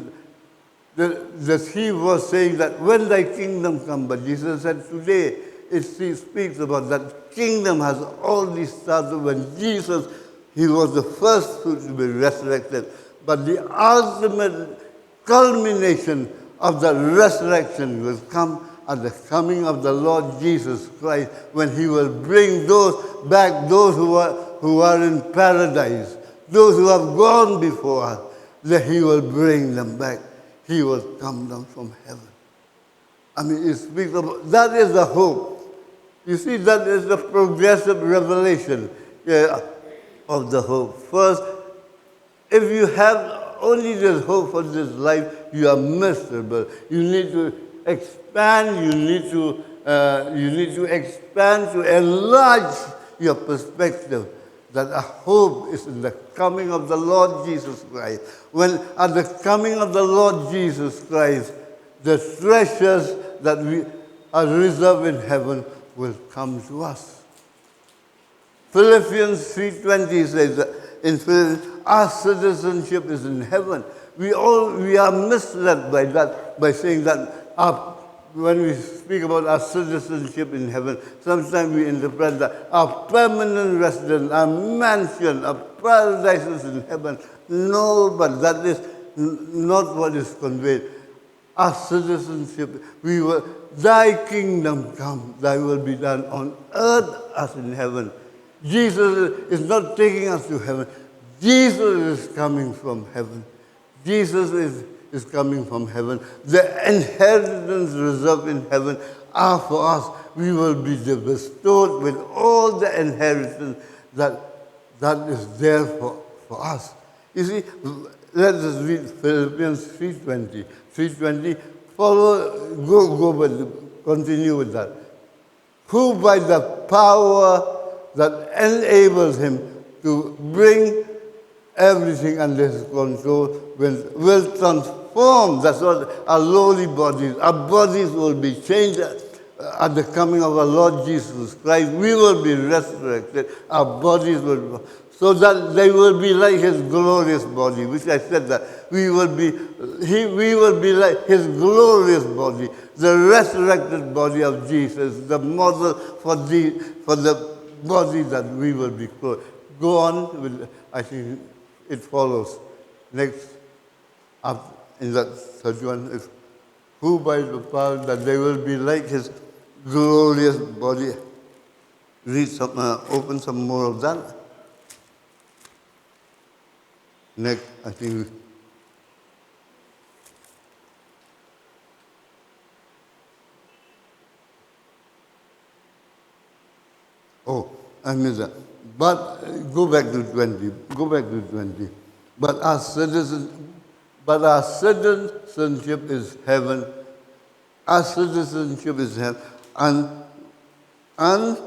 the thief was saying that when thy kingdom come, but Jesus said today, it speaks about that kingdom has already started when Jesus, he was the first to be resurrected. But the ultimate culmination of the resurrection will come at the coming of the Lord Jesus Christ, when he will bring those back, those who are in paradise, those who have gone before us, that he will bring them back. He will come down from heaven. I mean, it speaks about, that is the hope. You see, that is the progressive revelation of the hope. First, if you have only this hope for this life, you are miserable. You need to expand. You need to expand, to enlarge your perspective. That our hope is in the coming of the Lord Jesus Christ. When at the coming of the Lord Jesus Christ, the treasures that we are reserved in heaven will come to us. Philippians 3:20 says that in Philippians, our citizenship is in heaven. We are misled by that, by saying that when we speak about our citizenship in heaven, sometimes we interpret that our permanent residence, our mansion, our paradise is in heaven. No, but that is not what is conveyed. Our citizenship, thy kingdom come, thy will be done on earth as in heaven. Jesus is not taking us to heaven. Jesus is coming from heaven. Jesus is coming from heaven. The inheritance reserved in heaven are for us. We will be bestowed with all the inheritance that is there for us. You see, let us read Philippians 3:20. 3:20, continue with that. Who by the power that enables him to bring everything under his control will transform. That's what our lowly bodies, our bodies will be changed at the coming of our Lord Jesus Christ. We will be resurrected. Our bodies will, so that they will be like his glorious body, which I said that we will be like his glorious body, the resurrected body of Jesus, the model for the body that we will be clothed. Go on with, I think it follows. Next, up in that third one, who by the power that they will be like his glorious body. Read some, open some more of that. Next, I think. Oh, I missed that. But go back to 20. Go back to 20. But our citizenship is heaven. Our citizenship is heaven, and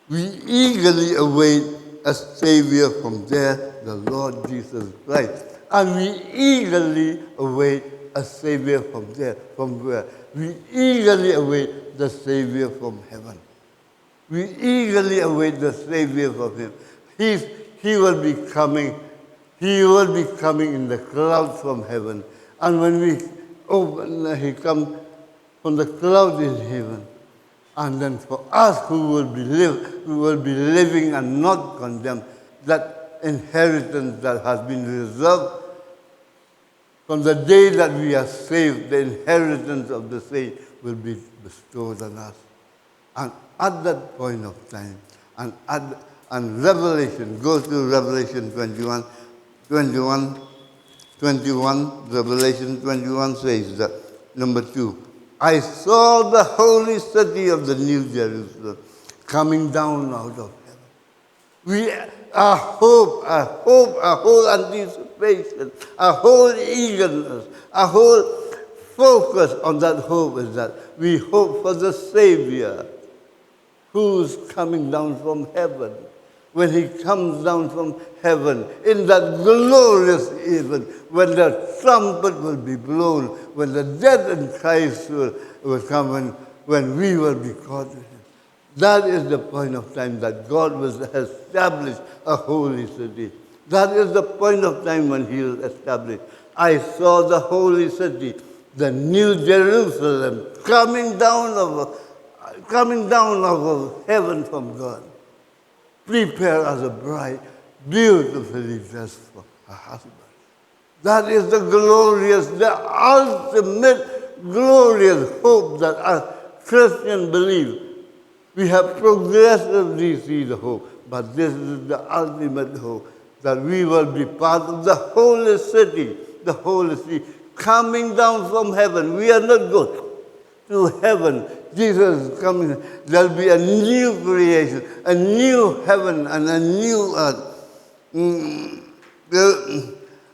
we eagerly await a Savior from there, the Lord Jesus Christ. And we eagerly await a Savior from there. From where? We eagerly await the Savior from heaven. We eagerly await the Savior from him. He will be coming. He will be coming in the clouds from heaven. And when he comes from the cloud in heaven, and then for us who will be living and not condemned, that inheritance that has been reserved from the day that we are saved, the inheritance of the saints will be bestowed on us. And at that point of time, and Revelation, go to Revelation 21, Revelation 21 says that, number 2, I saw the holy city of the New Jerusalem coming down out of heaven. Our hope, our whole anticipation, our whole eagerness, our whole focus on that hope is that we hope for the Savior who's coming down from heaven. When he comes down from heaven, in that glorious even, when the trumpet will be blown, when the dead in Christ will come, when we will be caught with him. That is the point of time that God will establish a holy city. That is the point of time when he will establish. I saw the holy city, the New Jerusalem, coming down of heaven from God. Prepare as a bride, beautifully dressed for her husband. That is the glorious, the ultimate glorious hope that Christian belief. We have progressively seen the hope, but this is the ultimate hope, that we will be part of the holy city, coming down from heaven. We are not going to heaven. Jesus is coming. There will be a new creation, a new heaven and a new earth.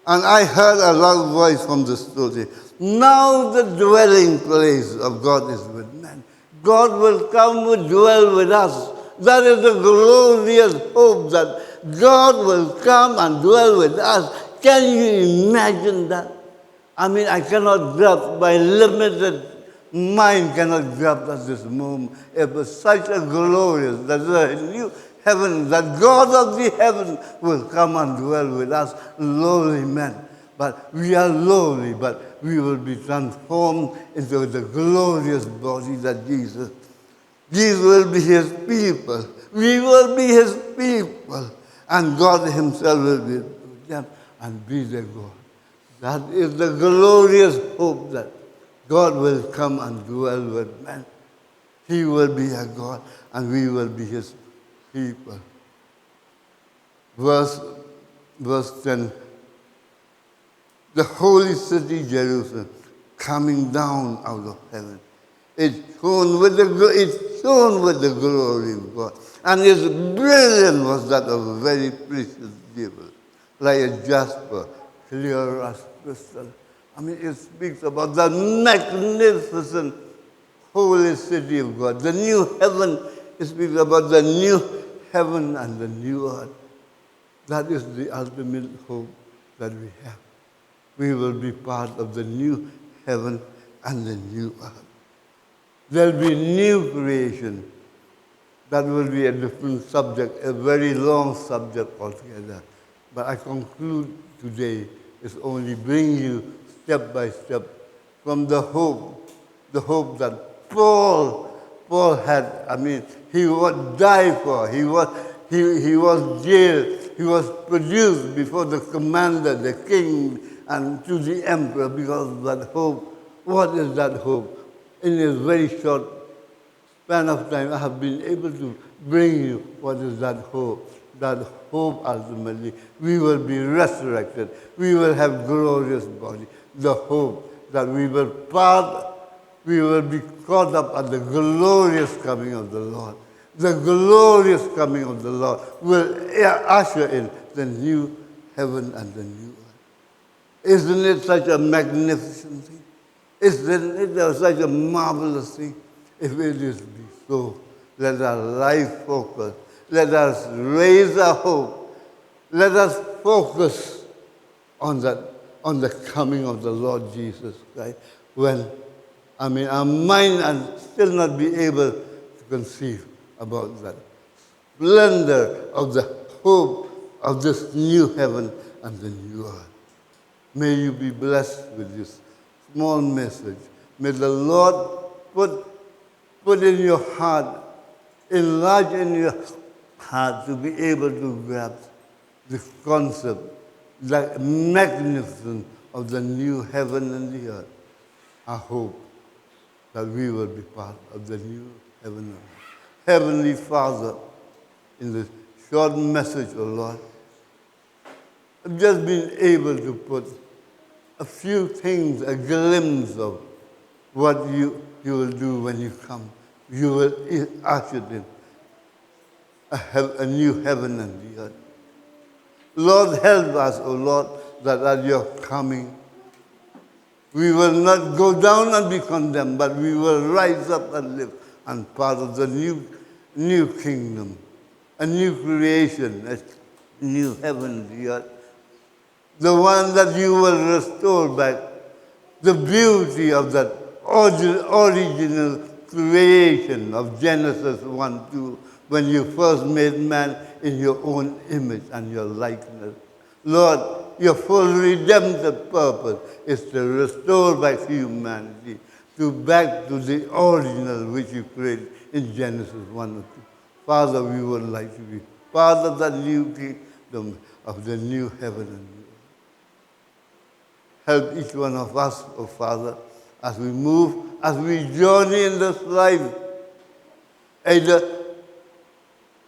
And I heard a loud voice from the story. Now the dwelling place of God is with men. God will come and dwell with us. That is the glorious hope, that God will come and dwell with us. Can you imagine that? I mean, I cannot grasp, my limited mind cannot grasp at this moment. It was such a glorious, that a new heaven, that God of the heaven will come and dwell with us, lowly men. But we are lowly, but we will be transformed into the glorious body that Jesus. These will be his people. We will be his people. And God himself will be with them and be their God. That is the glorious hope, that God will come and dwell with men. He will be a God and we will be his people. Verse 10. The holy city Jerusalem coming down out of heaven. It's shone with the glory of God. And its brilliance was that of a very precious jewel, like a jasper, clear as crystal. I mean, it speaks about the magnificent holy city of God. The new heaven, it speaks about the new heaven and the new earth. That is the ultimate hope that we have. We will be part of the new heaven and the new earth. There will be new creation. That will be a different subject, a very long subject altogether. But I conclude today is only bring you step by step from the hope that Paul had. I mean, he was died for. He was jailed. He was produced before the commander, the king, and to the emperor because of that hope. What is that hope? In a very short span of time, I have been able to bring you what is that hope. That hope ultimately, we will be resurrected. We will have glorious body. The hope that we will be caught up at the glorious coming of the Lord. The glorious coming of the Lord will usher in the new heaven and the new earth. Isn't it such a magnificent thing? Isn't it such a marvelous thing? If it is be so, let our life focus. Let us raise our hope. Let us focus on the coming of the Lord Jesus Christ. When, our mind and still not be able to conceive about that splendor of the hope of this new heaven and the new earth. May you be blessed with this small message. May the Lord put in your heart, enlarge in your heart to be able to grasp this concept, the magnificence of the new heaven and the earth. I hope that we will be part of the new heaven and earth. Heavenly Father, in this short message, O Lord, I've just been able to put a few things, a glimpse of what you will do when you come. You will usher in a new heaven and the earth. Lord, help us, O Lord, that at your coming, we will not go down and be condemned, but we will rise up and live and part of the new kingdom, a new creation, a new heaven and the earth. The one that you will restore back, the beauty of that original creation of Genesis 1:2, when you first made man in your own image and your likeness. Lord, your full redemptive purpose is to restore back humanity, back to the original which you created in Genesis 1:2. Father, we would like to be part of that new kingdom of the new heaven and new earth. Help each one of us, oh Father, as we move, as we journey in this life. Either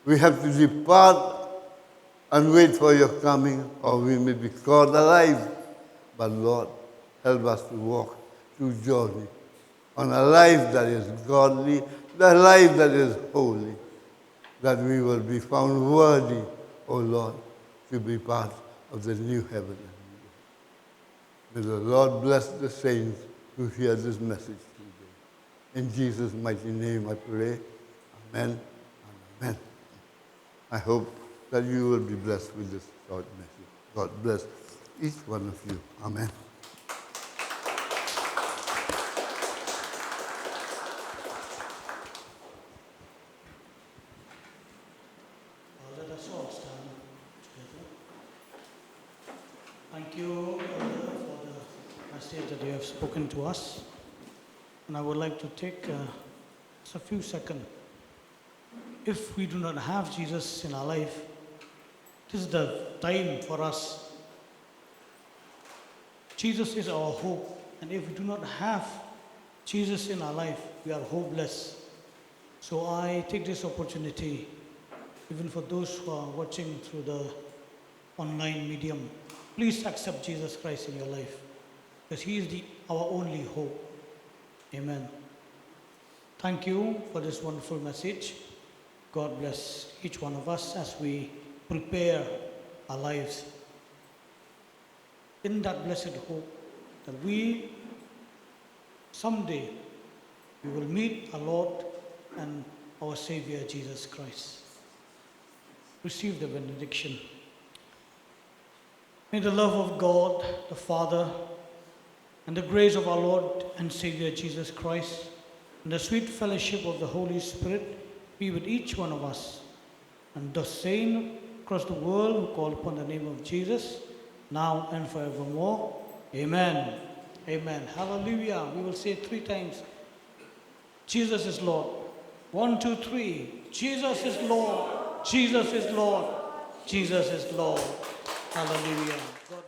we have to depart and wait for your coming, or we may be called alive. But Lord, help us to walk through journey on a life that is godly, a life that is holy, that we will be found worthy, O Lord, to be part of the new heaven. May the Lord bless the saints who hear this message today. In Jesus' mighty name I pray. Amen and amen. I hope that you will be blessed with this short message. God bless each one of you. Amen. Let us all stand together. Thank you, Elder, for the message that you have spoken to us. And I would like to take just a few seconds. If we do not have Jesus in our life, this is the time for us. Jesus is our hope. And if we do not have Jesus in our life, we are hopeless. So I take this opportunity, even for those who are watching through the online medium, please accept Jesus Christ in your life, because He is our only hope. Amen. Thank you for this wonderful message. God bless each one of us as we prepare our lives in that blessed hope that we someday we will meet our Lord and our Savior Jesus Christ. Receive the benediction. May the love of God, the Father, and the grace of our Lord and Savior Jesus Christ, and the sweet fellowship of the Holy Spirit be with each one of us, and the saints across the world who call upon the name of Jesus, now and forevermore. Amen. Amen. Hallelujah. We will say it 3 times. Jesus is Lord. 1, 2, 3. Jesus is Lord. Jesus is Lord. Jesus is Lord. Hallelujah. God